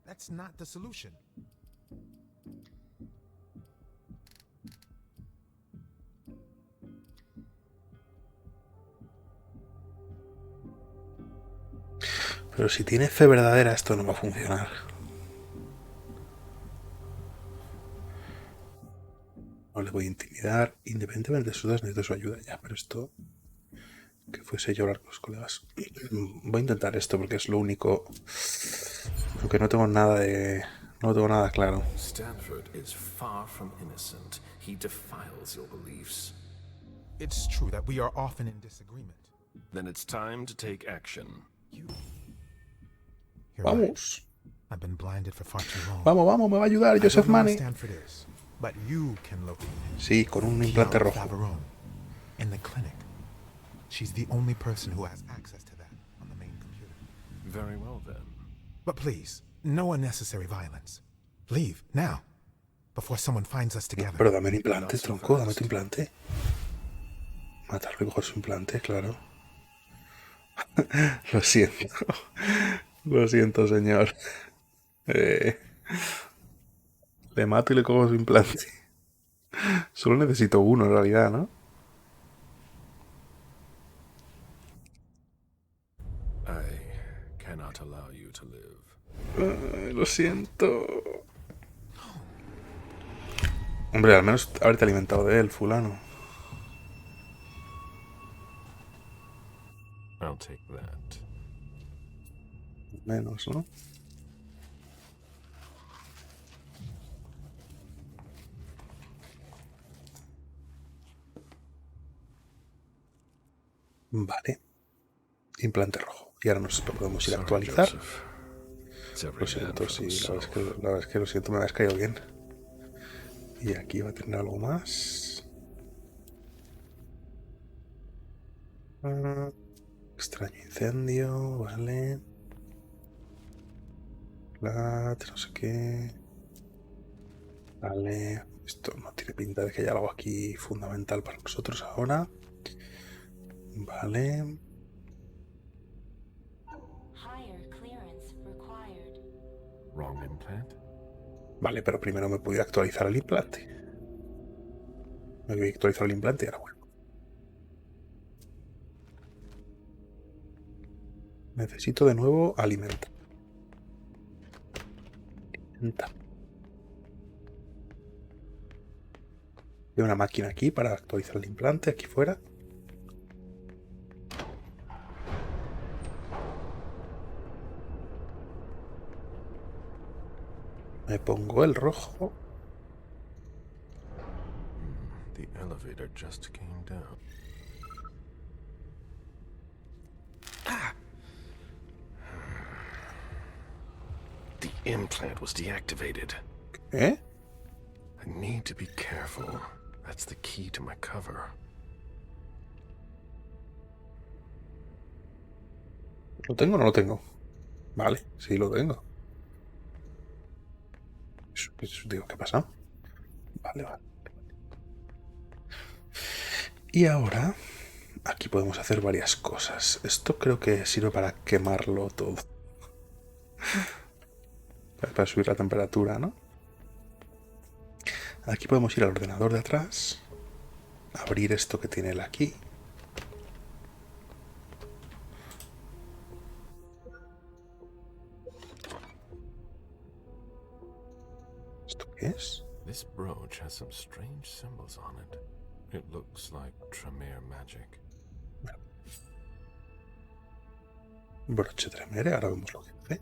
That's not the solution. Pero si tiene fe verdadera, esto no va a funcionar. No le voy a intimidar. Independientemente de sus dudas, necesito su ayuda ya. Pero esto... Que fuese yo hablar con los colegas. Voy a intentar esto porque es lo único... Aunque no tengo nada de... No tengo nada claro. Stanford is far from innocent. He defiles your beliefs. It's true that we are often in disagreement. Then it's time to take action. You're Vamos. right. I've been blinded for far too long. Vamos, vamos, me va a ayudar Joseph Manning. Stanford is, but you can locate him. Sí, con un implante rojo. In the clinic. She's the only person who has access to that on the main computer. Very well then. But please, no unnecessary violence. Leave, now. Before someone finds us together. Pero dame un implante, tronco, dame tu implante. Matarlo y coger su implante, claro. Lo siento. Lo siento, señor. Le mato y le cojo su implante. Solo necesito uno, en realidad, ¿no? I cannot allow you to live. Lo siento. Hombre, al menos haberte alimentado de él, fulano. I'll take that. Menos, ¿no? Vale. Implante rojo. Y ahora nos podemos ir a actualizar. Lo siento, sí, la verdad es que lo siento, me habéis caído bien. Y aquí va a tener algo más. Extraño incendio, vale. Plat, no sé qué. Vale. Esto no tiene pinta de que haya algo aquí fundamental para nosotros ahora. Vale. Wrong implant? Vale, pero primero me pudiera actualizar el implante. Me voy a actualizar el implante y ahora vuelvo. Necesito de nuevo alimento. Hay una máquina aquí para actualizar el implante, aquí fuera. Me pongo el rojo. The elevator just came down. The implant was deactivated. ¿Eh? I need to be careful. That's the key to my cover. ¿Lo tengo o no lo tengo? Vale, sí lo tengo. Pues digo, ¿qué pasa? Vale, vale. Y ahora, aquí podemos hacer varias cosas. Esto creo que sirve para quemarlo todo. Para subir la temperatura, ¿no? Aquí podemos ir al ordenador de atrás, abrir esto que tiene él aquí. ¿Esto qué es? This brooch has some strange symbols on it. It looks like Tremere magic. Broche Tremere, ahora vemos lo que hace.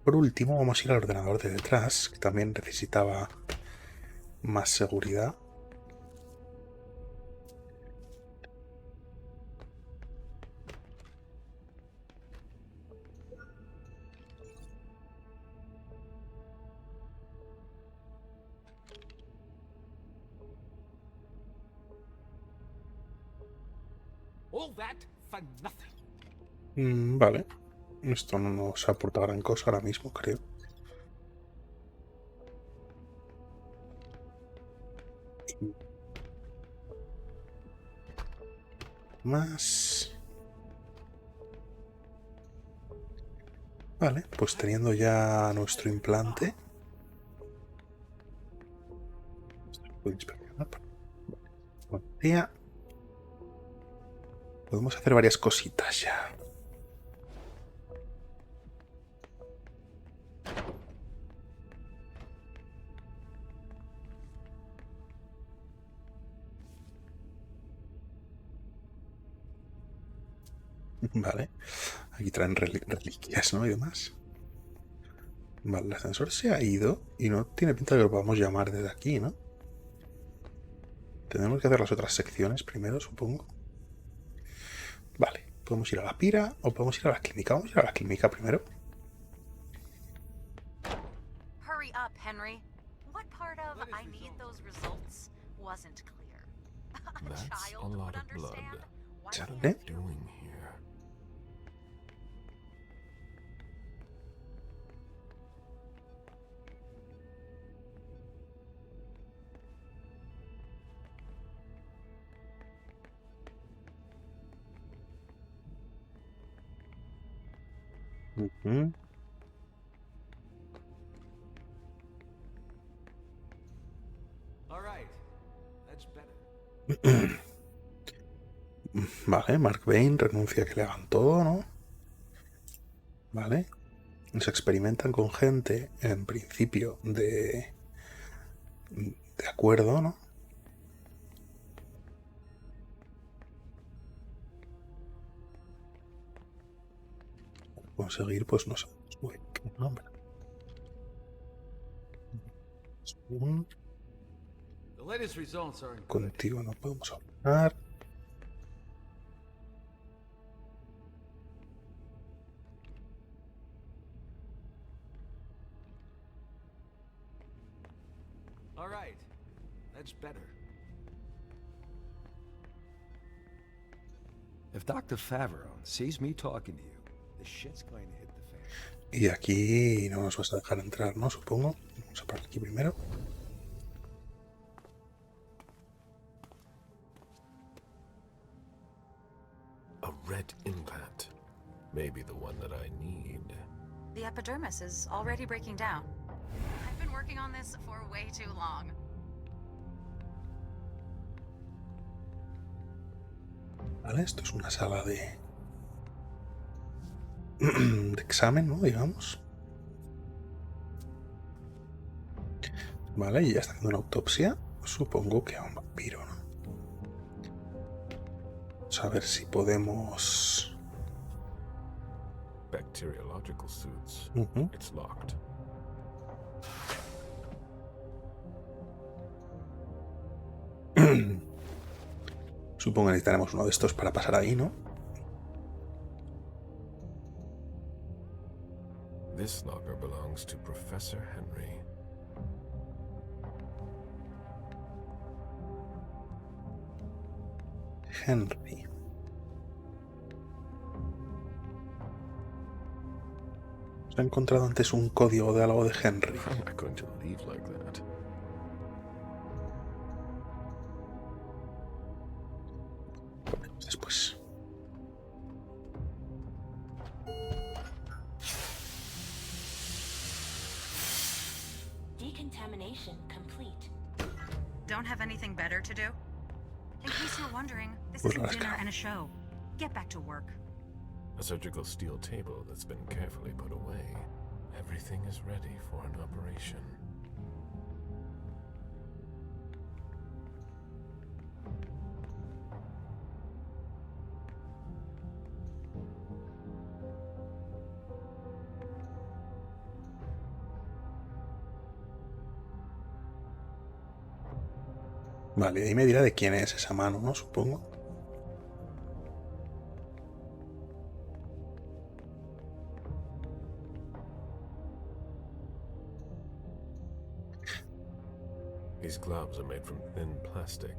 Por último, vamos a ir al ordenador de detrás, que también necesitaba más seguridad. All that for nothing. Vale. Esto no nos aporta gran cosa ahora mismo, creo. Más. Vale, pues teniendo ya nuestro implante. Podemos hacer varias cositas ya. Vale, aquí traen reliquias, ¿no? Y demás. Vale, el ascensor se ha ido y no tiene pinta de que lo podamos llamar desde aquí, ¿no? Tenemos que hacer las otras secciones primero, supongo. Vale, podemos ir a la pira o podemos ir a la clínica. Vamos a ir a la clínica primero. Hurry up, Henry. What part of I need those results wasn't clear? A That's a child lot would of blood. understand. Why What are Chale. you doing here? All right, that's better. Vale, Mark Bain renuncia a que le hagan todo, ¿no? Vale. Se experimentan con gente, en principio, de acuerdo, ¿no? Conseguir, pues no sabemos muy bien qué nombre. The latest results aren't good. Contigo no podemos hablar. All right, that's better. If Dr. Favreau sees me talking to you, the shit's going to hit the fan. Y aquí no nos vas a dejar entrar, ¿no? Supongo. Vamos a por aquí primero. A red implant. Maybe the one that I need. The epidermis is already breaking down. I've been working on this for way too long. Vale, esto es una sala de examen, ¿no? Digamos. Vale, y ya está haciendo una autopsia. Supongo que a un vampiro, ¿no? Vamos a ver si podemos... Bacteriological suits. It's locked. Supongo que necesitaremos uno de estos para pasar ahí, ¿no? This locker belongs to Professor Henry. Henry. ¿Ha encontrado antes un código de algo de Henry? I'm not going to leave like that. Después. Decontamination complete. Don't have anything better to do? In case you're wondering, this Pues is a rasca. dinner and a show. Get back to work. A surgical steel table that's been carefully put away. Everything is ready for an operation. Vale, ahí me dirá de quién es esa mano, ¿no? Supongo. These gloves are made from thin plastic.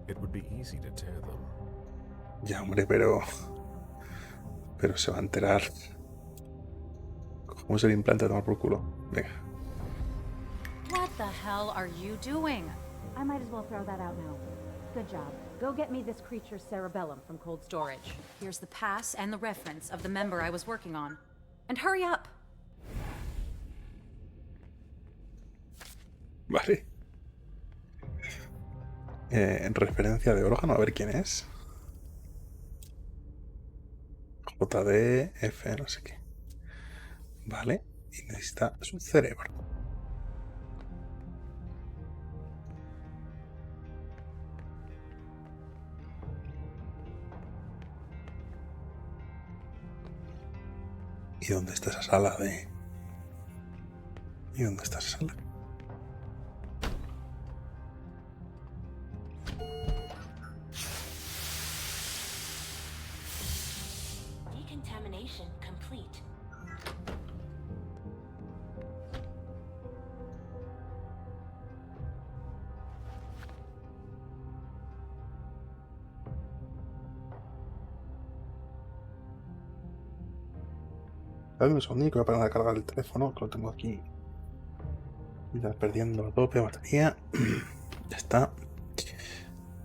It would be easy to tear them. Ya, hombre, pero se va a enterar. ¿Cómo es el implante de tomar por culo? Venga. What the hell are you doing? I might as well throw that out now. Good job. Go get me this creature's cerebellum from cold storage. Here's the pass and the reference of the member I was working on. And hurry up! Vale. En referencia de órgano, a ver quién es. JD, F, no sé qué. Vale. Y necesita su cerebro. ¿Y dónde está esa sala de...? ¿Y dónde está esa sala? Decontamination complete. Dame un segundito que voy a parar a cargar el teléfono, que lo tengo aquí. Ya perdiendo a tope batería. Ya está.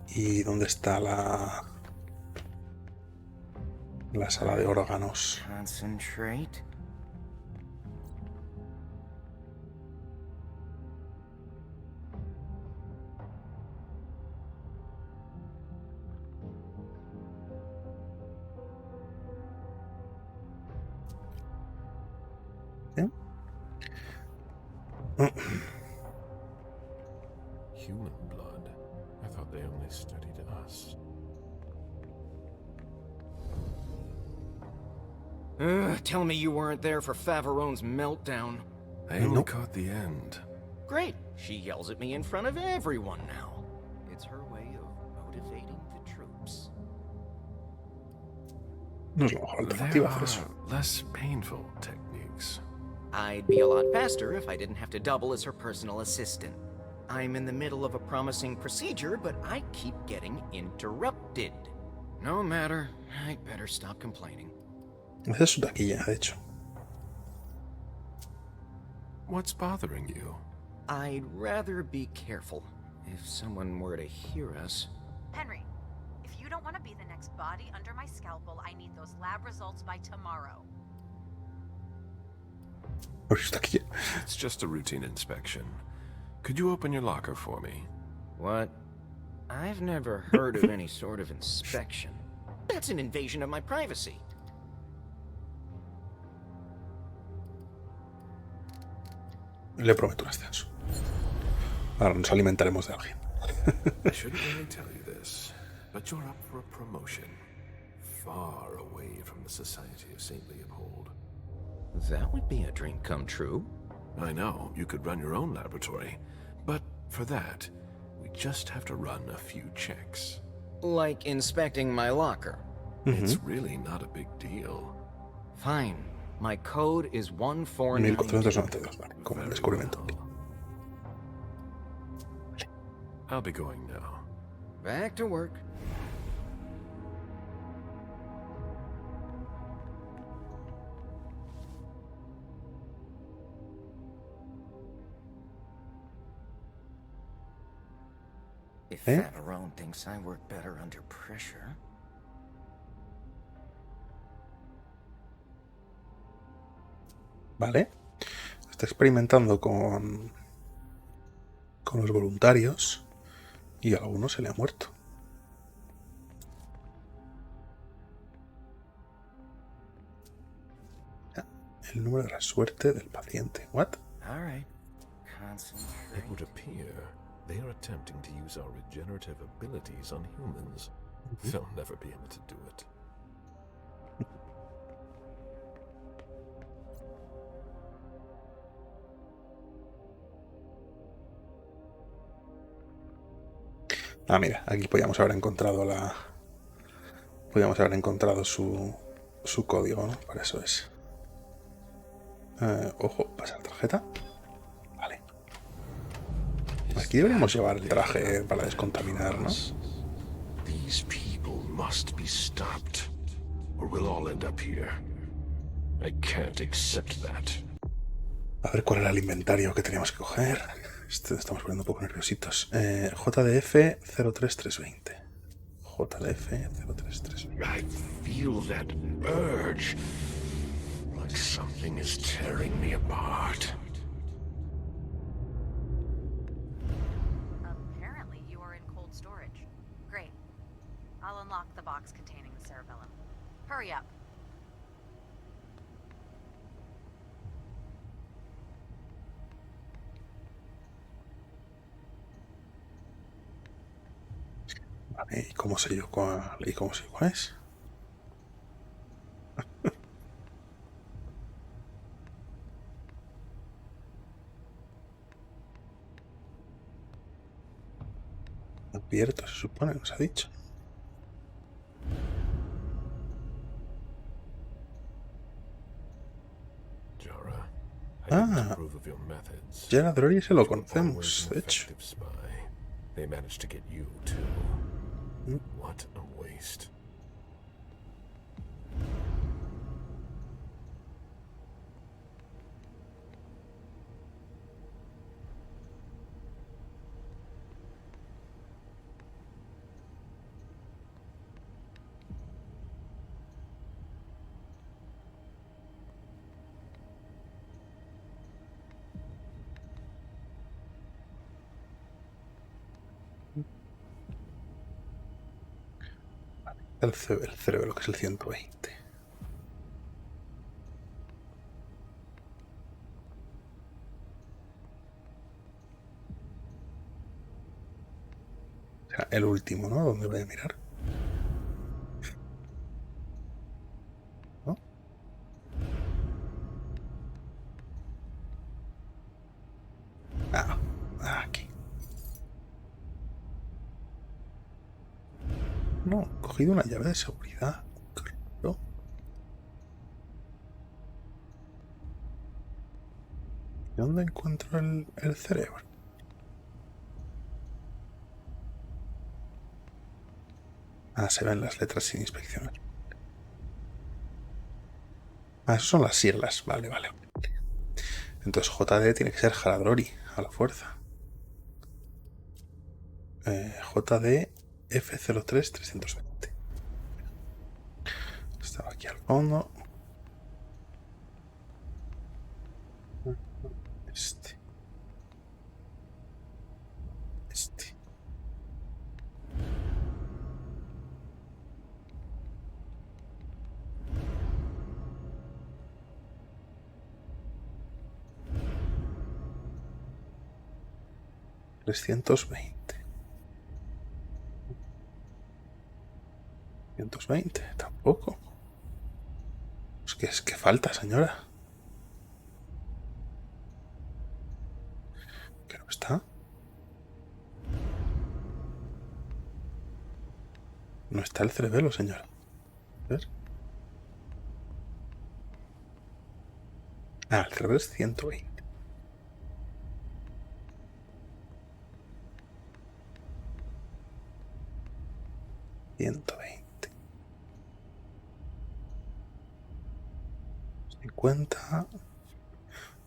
¿Y dónde está la sala de órganos? Concentrate. Human blood? I thought they only studied us. Tell me you weren't there for Faverone's meltdown. I only caught the end. Great. She yells at me in front of everyone now. It's her way of motivating the troops. No es la mejor alternativa hacer eso. Less painful techniques. I'd be a lot faster if I didn't have to double as her personal assistant. I'm in the middle of a promising procedure, but I keep getting interrupted. No matter. I'd better stop complaining. Esa es su taquilla, de hecho. What's bothering you? I'd rather be careful. If someone were to hear us... Henry, if you don't want to be the next body under my scalpel, I need those lab results by tomorrow. It's just a routine inspection. Could you open your locker for me? What? I've never heard of any sort of inspection. That's an invasion of my privacy. Le prometo un ascenso. Ahora nos alimentaremos de alguien. I shouldn't really tell you this, but you're up for a promotion. Far away from the Society of St. Leopold. That would be a dream come true. I know, you could run your own laboratory. But for that, we just have to run a few checks. Like inspecting my locker. It's really not a big deal. Fine. My code is 1492. 1492, vale, como el descubrimiento. I'll be going now. Back to work. If Fatarone thinks I work better under pressure. Vale. Está experimentando con los voluntarios y a alguno se le ha muerto. El número de la suerte del paciente. What? All right. It would appear they are attempting to use our regenerative abilities on humans. They'll never be able to do it. Ah, mira, aquí podíamos haber encontrado su código, ¿no? Para eso es. Ojo, pasar tarjeta. Vale. Aquí deberíamos llevar el traje para descontaminar, ¿no? These people must be stopped, or we'll all end up here. I can't accept that. A ver cuál era el inventario que teníamos que coger. Estamos poniendo un poco nerviositos. JDF 03320. JDF 03320. I feel that urge. Like something is tearing me apart. Apparently you are in cold storage. Great. I'll unlock the box containing the cerebellum. Hurry up. Vale, ¿y cómo sé yo cuál es? Abierto, se supone, nos ha dicho. Jara Drory se lo conocemos, de hecho. They managed to get you too. What a waste. El cerebro, que es el 120. O sea, el último, ¿no? ¿Dónde voy a mirar? ¿No? Aquí. No, he cogido una llave de seguridad. Claro. ¿Dónde encuentro el cerebro? Se ven las letras sin inspeccionar. Esas son las siglas. Vale. Entonces JD tiene que ser Jaladrori a la fuerza. JD F03320. Estaba aquí al fondo. Este. 320. 120, tampoco. Es que falta, señora. ¿Que no está? No está el cerebelo, señora. A ver. El cerebelo es 120. $120. 50.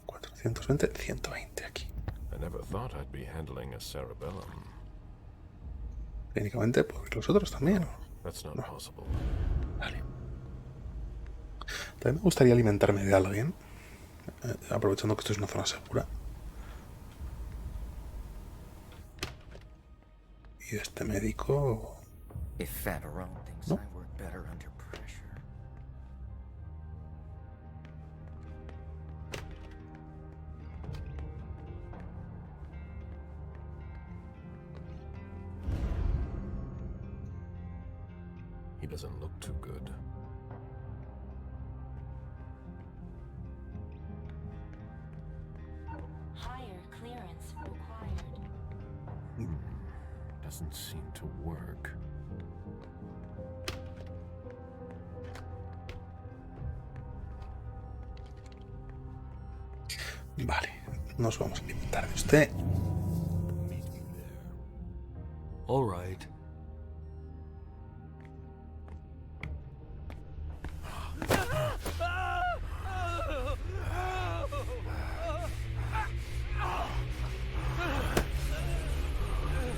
420. 120 aquí. I never thought I'd be handling a cerebellum. Técnicamente, pues los otros también. That's not possible. Vale. También me gustaría alimentarme de alguien, aprovechando que esto es una zona segura. Y este médico... ¿no? He doesn't look too good. Higher clearance required. Doesn't seem to work. Vale, nos vamos a alimentar de usted. All right.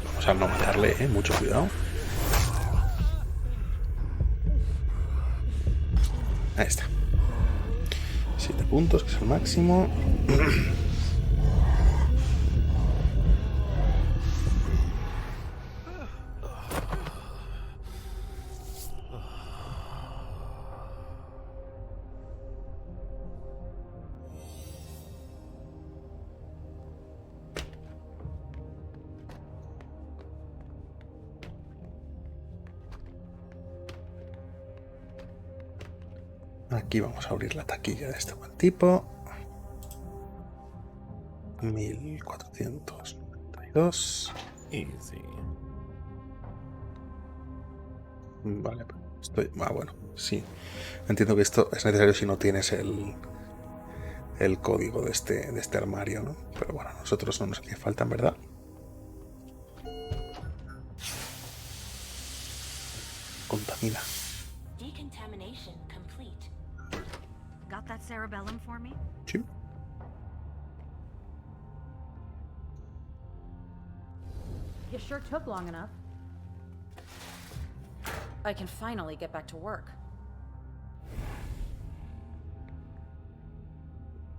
Vamos a no matarle, mucho cuidado. Ahí está. 7 puntos, que es el máximo. Aquí vamos a abrir la taquilla de este buen tipo. 1492. Easy. Vale, estoy... bueno, sí. Entiendo que esto es necesario si no tienes el código de este armario, ¿no? Pero bueno, a nosotros no nos hace falta, en verdad. Contamina. Decontamination complete. Got that cerebellum for me? Sí. You sure took long enough. I can finally get back to work.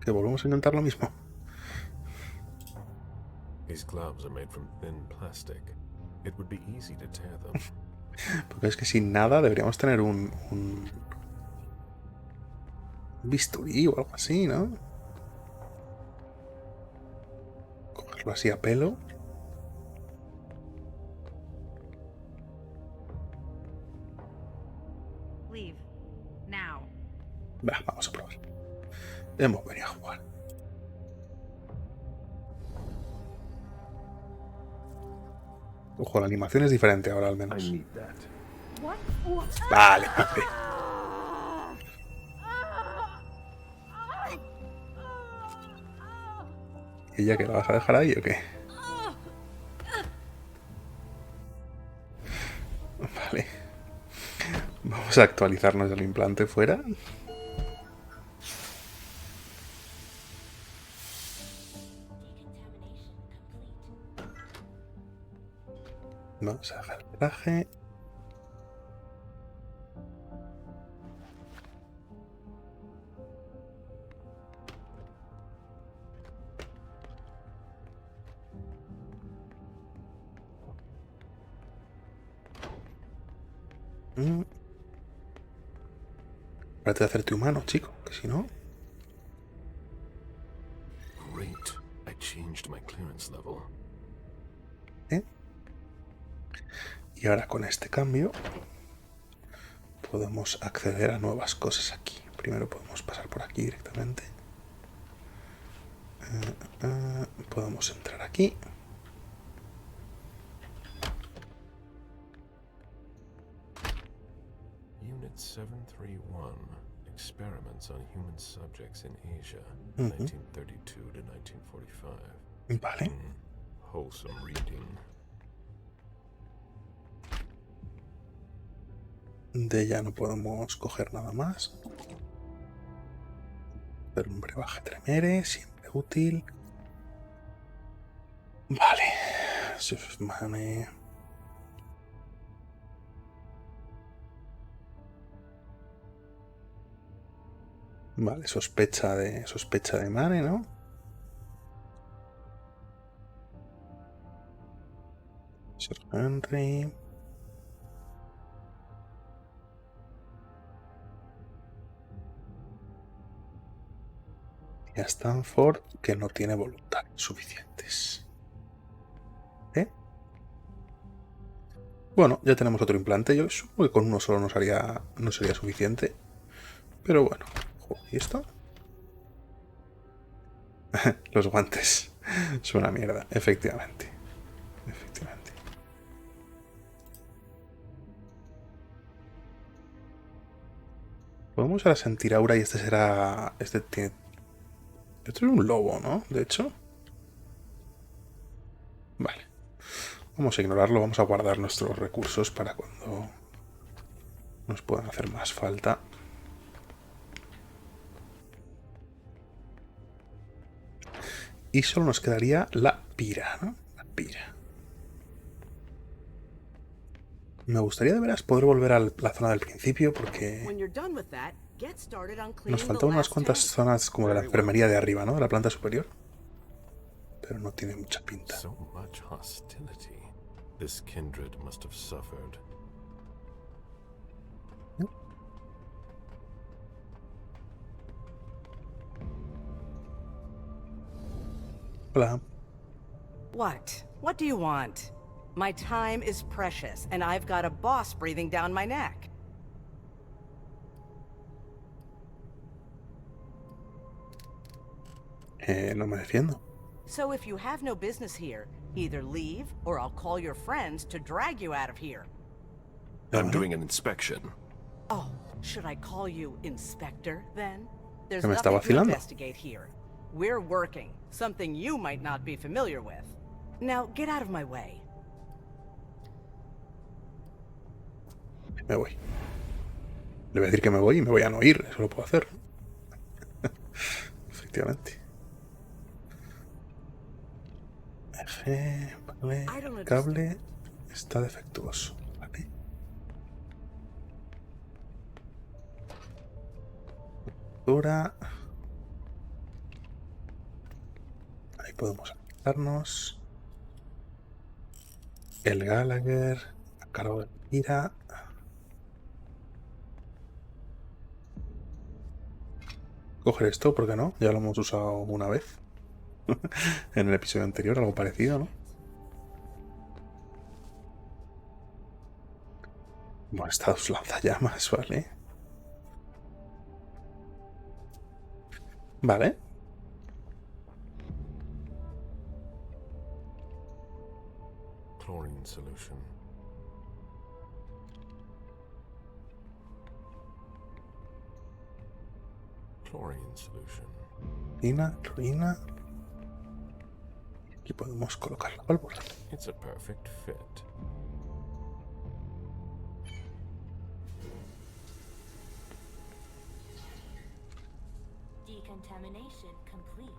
Que volvemos a intentar lo mismo. These gloves are made from thin plastic. It would be easy to tear them. Porque es que sin nada deberíamos tener un bisturí o algo así, ¿no? Cogerlo así a pelo. Leave. Now. Va, vamos a probar. Hemos venido a jugar. Ojo, la animación es diferente ahora al menos. Vale, vale. ¿Y ya que la vas a dejar ahí o qué? Vale. Vamos a actualizarnos el implante fuera. Vamos a dejar el traje. Trate de hacerte humano, chico, que si no... Great. I changed my clearance level. Y ahora con este cambio podemos acceder a nuevas cosas aquí. Primero podemos pasar por aquí directamente. Podemos entrar aquí. Unit 731. Experiments on human subjects in Asia, 1932 to 1945. Vale. Wholesome reading. De ella no podemos coger nada más. Pero un brebaje tremere, siempre útil. Vale. Vale, sospecha de Mane, ¿no? Sir Henry. Y a Stanford, que no tiene voluntad suficientes. ¿Eh? Bueno, ya tenemos otro implante. Yo supongo que con uno solo no sería suficiente. Pero bueno. ¿Y esto? Los guantes. Es una mierda, efectivamente. Efectivamente. Podemos ahora sentir aura y este será... Este tiene... Esto es un lobo, ¿no? De hecho. Vale. Vamos a ignorarlo, vamos a guardar nuestros recursos para cuando nos puedan hacer más falta. Y solo nos quedaría la pira, ¿no? La pira. Me gustaría de veras poder volver a la zona del principio porque nos faltaban unas cuantas zonas como de la enfermería de arriba, ¿no? De la planta superior. Pero no tiene mucha pinta. So much hostility. This kindred must have suffered. Hola. What? What do you want? My time is precious, and I've got a boss breathing down my neck. No me defiendo. So if you have no business here, either leave, or I'll call your friends to drag you out of here. I'm doing an inspection. Oh, should I call you Inspector, then? There's Me está nothing to vacilando. investigate here. We're working, something you might not be familiar with. Now, get out of my way. Me voy. Le voy a decir que me voy y me voy a no ir. Eso lo puedo hacer. Efectivamente. Vale. El cable está defectuoso. Vale. Dura. Ahí podemos quitarnos. El Gallagher. A cargo de Mira. Coger esto, ¿por qué no? Ya lo hemos usado una vez. En el episodio anterior, algo parecido, ¿no? Bueno, estas lanzallamas, ¿vale? Vale. Chlorine solution. Chlorine solution. Clorina. Aquí podemos colocar la válvula. It's a perfect fit. Decontamination complete.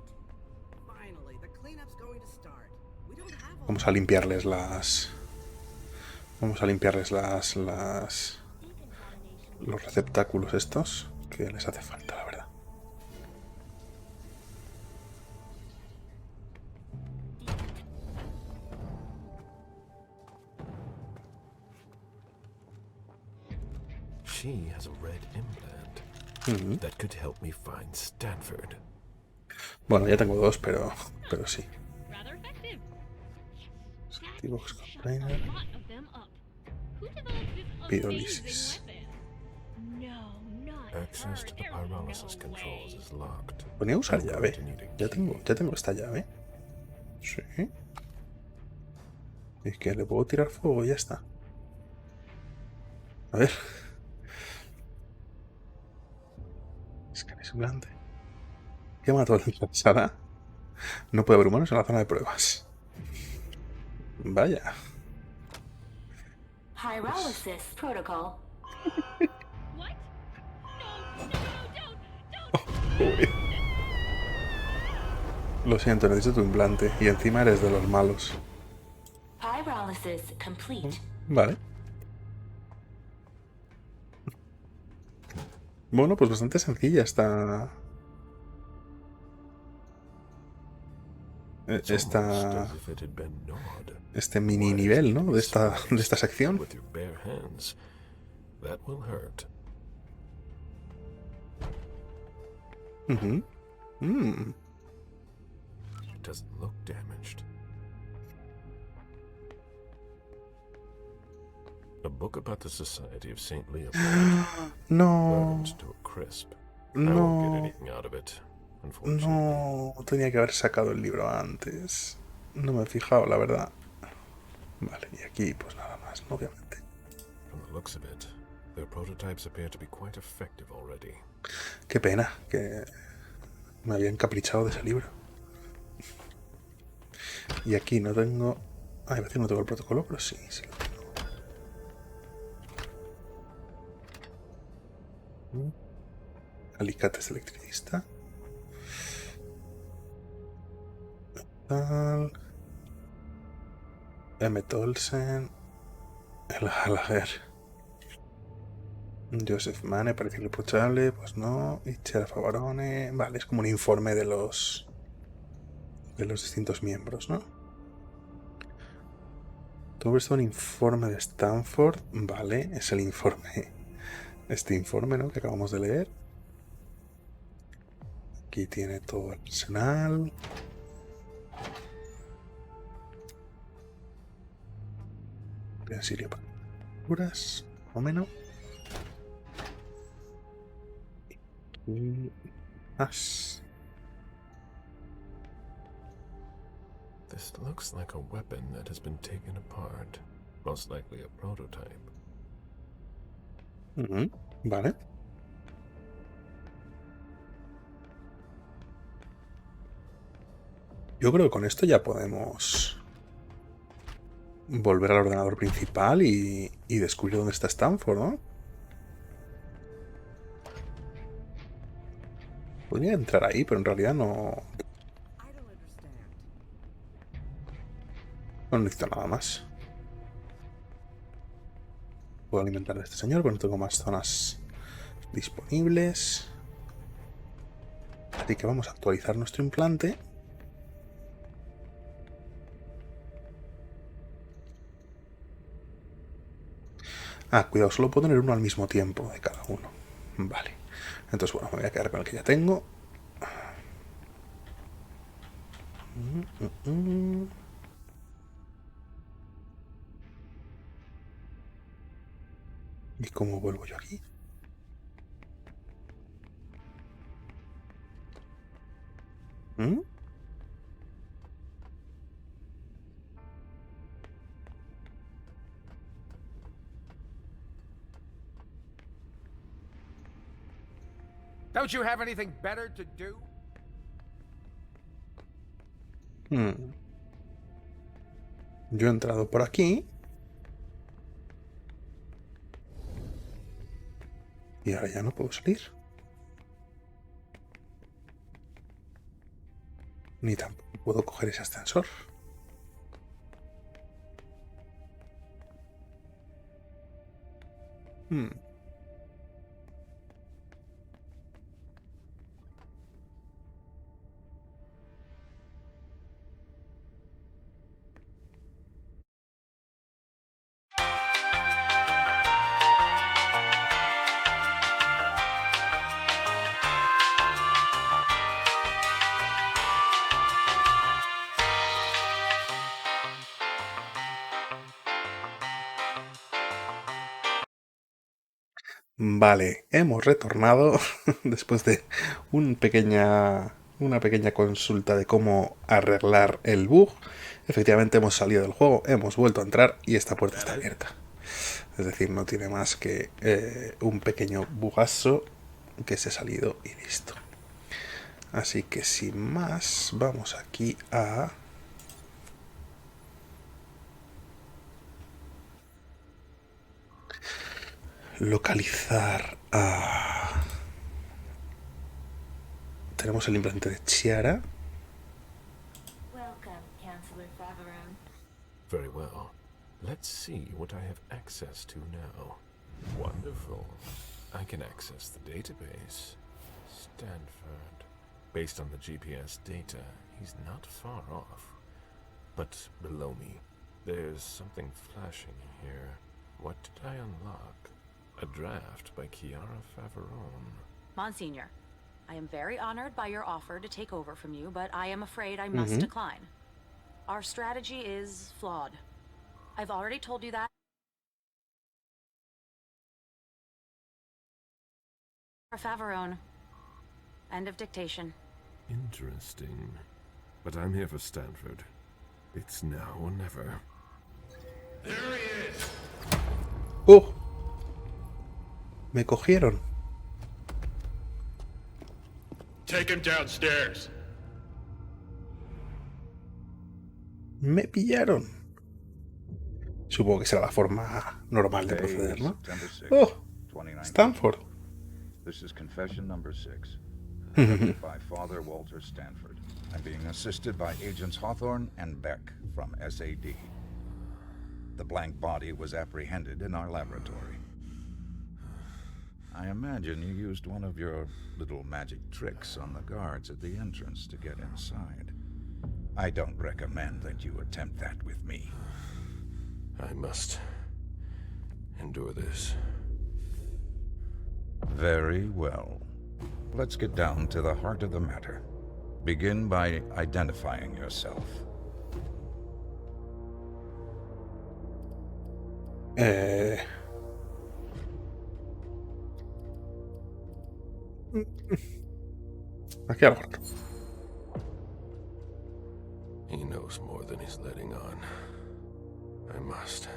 Finally, the cleanup's going to start. We don't have all Vamos a limpiarles las... los receptáculos estos que les hace falta, la verdad. She has a red implant that could help me find Stanford. Bueno, ya tengo dos, pero sí. Activos container. Pirolisis. Access to the pyrolysis controls is locked. Ponía usar llave. Ya tengo esta llave. Sí. Es que le puedo tirar fuego y ya está. A ver. Escaneo semblante. ¿Qué mató la pasada? No puede haber humanos en la zona de pruebas. Vaya. Pyrolysis protocol. Uy. Lo siento, necesito tu implante. Y encima eres de los malos. Pyrolysis complete. Vale. Bueno, pues bastante sencilla esta... Este mini nivel, ¿no? De esta sección. Doesn't look damaged. A book about the Society of St. Leopold. No. Burned to a crisp. I won't get anything out of it, unfortunately. No, tenía que haber sacado el libro antes. No me he fijado, la verdad. Vale, y aquí pues nada más, obviamente. From the looks of it, their prototypes appear to be quite effective already. Qué pena que me había encaprichado de ese libro. Y aquí no tengo... Ah, iba a decir no tengo el protocolo, pero sí, sí lo tengo. Alicates de electricista. M. Tolsen. El Gallagher. Joseph Mane, parece irreprochable. Pues no. Y Chera Favarone. Vale, es como un informe de los distintos miembros, ¿no? Todo esto un informe de Stanford. Vale, es el informe. Este informe, ¿no? Que acabamos de leer. Aquí tiene todo el arsenal. Utensilio para curas, o menos. Y más. This looks like a weapon that has been taken apart. Most likely a prototype. Vale. Yo creo que con esto ya podemos volver al ordenador principal y descubrir dónde está Stanford, ¿no? Podría entrar ahí, pero en realidad no necesito nada más. Puedo alimentar a este señor, pero no tengo más zonas disponibles. Así que vamos a actualizar nuestro implante. Ah, cuidado, solo puedo tener uno al mismo tiempo de cada uno. Vale. Entonces, bueno, me voy a quedar con el que ya tengo. ¿Y cómo vuelvo yo aquí? Don't you have anything better to do? Yo he entrado por aquí. Y ahora ya no puedo salir. Ni tampoco puedo coger ese ascensor. Vale, hemos retornado después de una pequeña consulta de cómo arreglar el bug. Efectivamente hemos salido del juego, hemos vuelto a entrar y esta puerta está abierta. Es decir, no tiene más que un pequeño bugazo que se ha salido y listo. Así que sin más, vamos aquí a... localizar a... Tenemos el implante de Chiara. Very well. Let's see what I have access to now. Wonderful. I can access the database. Stanford. Based on the GPS data, he's not far off. But below me, there's something flashing here. What did I unlock? A draft by Chiara Faveron. Monsignor, I am very honored by your offer to take over from you, but I am afraid I must decline. Our strategy is flawed. I've already told you that. Faveron. End of dictation. Interesting. But I'm here for Stanford. It's now or never. There he is! ¡Oh! Me cogieron. Take him downstairs. Me pillaron. Supongo que será la forma normal de proceder, ¿no? ¡Oh! Stanford. This is confession number 6. By Father Walter Stanford. I'm being assisted by Agents Hawthorne and Beck from SAD. The blank body was apprehended in our laboratory. I imagine you used one of your little magic tricks on the guards at the entrance to get inside. I don't recommend that you attempt that with me. I must endure this. Very well. Let's get down to the heart of the matter. Begin by identifying yourself. Aquí al otro. He knows more than he's letting on. I must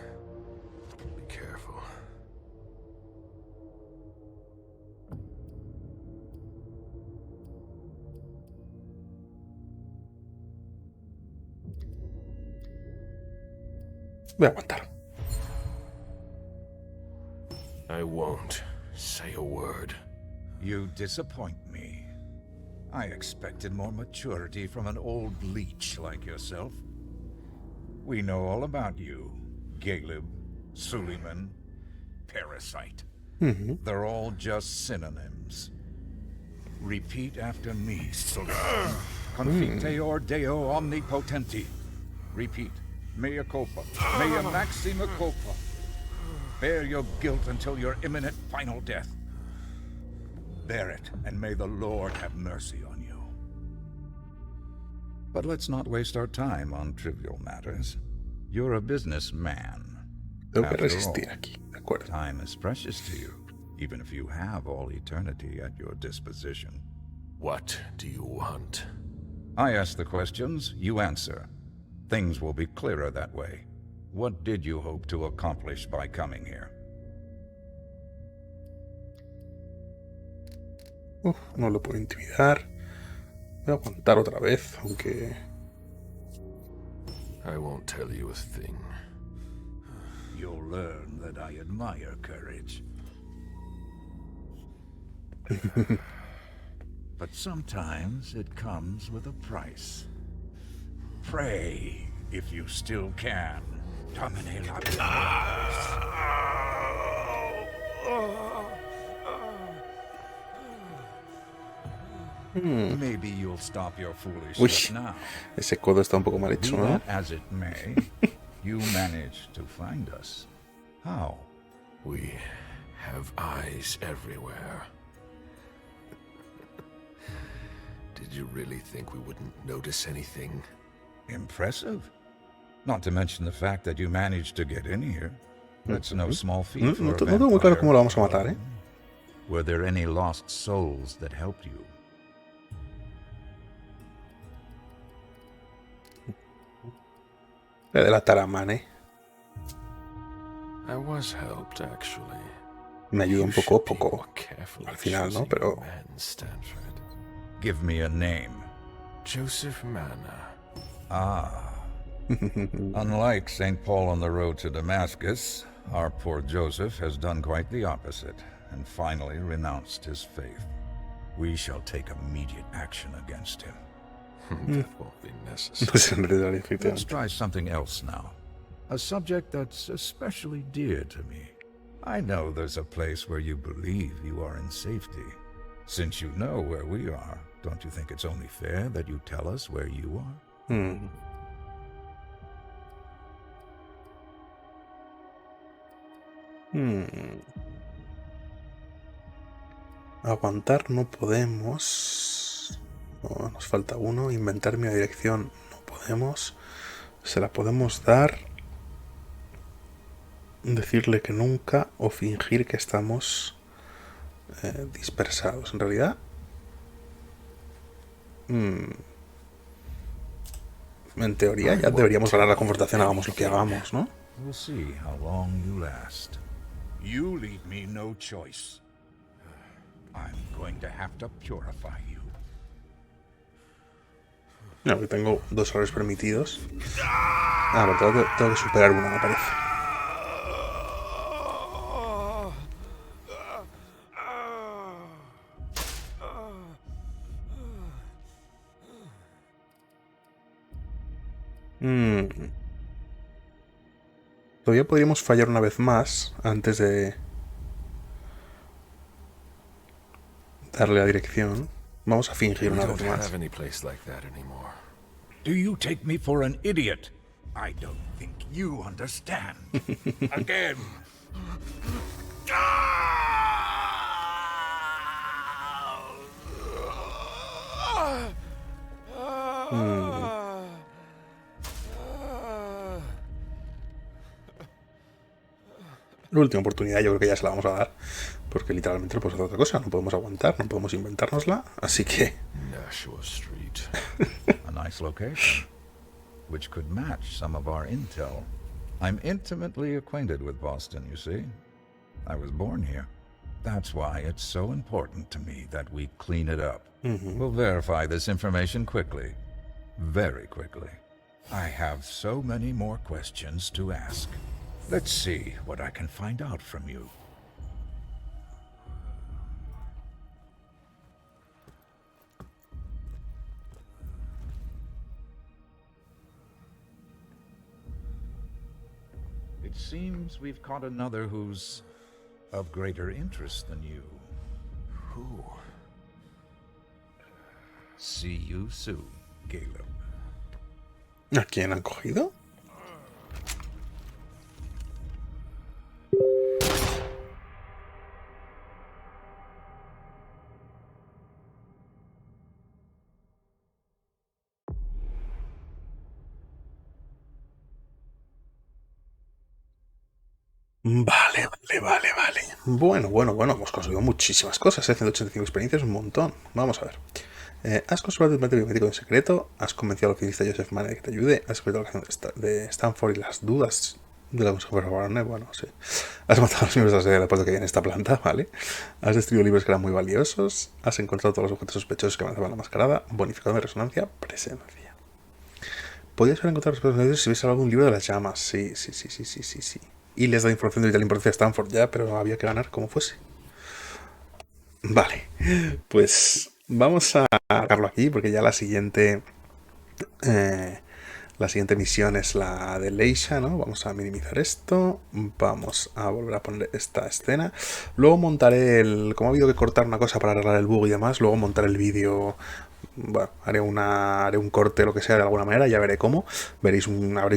be careful. Voy a aguantar. I won't say a word. You disappoint me. I expected more maturity from an old leech like yourself. We know all about you. Galeb, Suleiman, Parasite. They're all just synonyms. Repeat after me, Suleiman. Confiteor Deo Omnipotenti. Repeat. Mea culpa. Mea maxima culpa. Bear your guilt until your imminent final death. Bear it, and may the Lord have mercy on you. But let's not waste our time on trivial matters. You're a businessman. Tengo que resistir aquí, de acuerdo. Time is precious to you, even if you have all eternity at your disposition. What do you want? I ask the questions, you answer. Things will be clearer that way. What did you hope to accomplish by coming here? No lo puedo intimidar. Voy a aguantar otra vez, aunque... I won't tell you a thing. You'll learn that I admire courage. But sometimes it comes with a price. Pray, if you still can. Domine la Maybe you'll stop your foolishness now. Ese codo está un poco mal hecho, ¿no? As it may, you managed to find us. How? We have eyes everywhere. Did you really think we wouldn't notice anything? Impressive. Not to mention the fact that you managed to get in here. That's no small feat for a vampire. No tengo muy claro cómo lo vamos a matar, ¿eh? Were there any lost souls that helped you? Le delatar a Man, ¿eh? I was helped, actually. Me ayuda un poco al final, ¿no? Pero... Give me a name. Joseph Manna. Ah. Unlike St. Paul on the road to Damascus, our poor Joseph has done quite the opposite, and finally renounced his faith. We shall take immediate action against him. That won't be necessary. Let's try something else now. A subject that's especially dear to me. I know there's a place where you believe you are in safety. Since you know where we are, don't you think it's only fair that you tell us where you are? Aguantar no podemos. No, nos falta uno. Inventarme una dirección no podemos. Se la podemos dar. Decirle que nunca o fingir que estamos dispersados. En realidad, en teoría ya deberíamos ganar la confrontación, hagamos lo que hagamos, ¿no? We'll see how long you last. You leave me no choice. I'm going to have to purify you. No, que tengo 2 errores permitidos. Pero tengo que superar uno, me parece. Todavía podríamos fallar una vez más antes de darle la dirección. Vamos a fingir una vez más. Do you take me for an idiot? I don't think you understand. Again. La última oportunidad yo creo que ya se la vamos a dar, porque literalmente no podemos hacer otra cosa, no podemos aguantar, no podemos inventárnosla, así que... Nashua Street. A nice location, which could match some of our intel. I'm intimately acquainted with Boston, you see. I was born here. That's why it's so important to me that we clean it up. We'll verify this information quickly. Very quickly. I have so many more questions to ask. Let's see what I can find out from you. It seems we've caught another who's of greater interest than you. Who? See you soon, Galeb. ¿A quién han cogido? Vale. Bueno, hemos conseguido muchísimas cosas, 185 experiencias, un montón. Vamos a ver. Has conservado el implante biométrico en secreto, has convencido al oficinista Joseph Mann de que te ayude, has descubierto la canción de Stanford y las dudas de la Consejo Federal, bueno, sí. Has matado a los miembros de la sede del aeropuerto que hay en esta planta, ¿vale? Has destruido libros que eran muy valiosos, has encontrado todos los objetos sospechosos que amenazaban la mascarada, bonificado de resonancia, presencia. Podrías haber encontrado los objetos sospechosos si hubiese hablado de un libro de las llamas, sí. Y les da información de vital importancia a Stanford ya, pero había que ganar como fuese. Vale, pues vamos a dejarlo aquí porque ya la siguiente misión es la de Leisha, ¿no? Vamos a minimizar esto, vamos a volver a poner esta escena. Luego montaré como ha habido que cortar una cosa para arreglar el bug y demás, luego montaré el vídeo. Bueno, haré un corte, lo que sea, de alguna manera, ya veré cómo. Habréis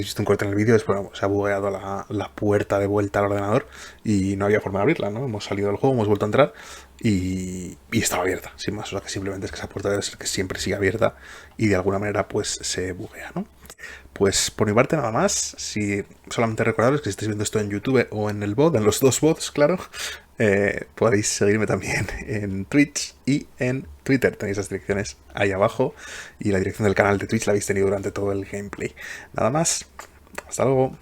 visto un corte en el vídeo, después se ha bugueado la puerta de vuelta al ordenador y no había forma de abrirla, ¿no? Hemos salido del juego, hemos vuelto a entrar y estaba abierta, sin más. O sea que simplemente es que esa puerta debe ser que siempre sigue abierta y de alguna manera pues se buguea, ¿no? Pues por mi parte nada más. Si solamente recordaros que si estáis viendo esto en YouTube o en el bot, en los dos bots, claro, podéis seguirme también en Twitch y en Twitter. Tenéis las direcciones ahí abajo y la dirección del canal de Twitch la habéis tenido durante todo el gameplay. Nada más. Hasta luego.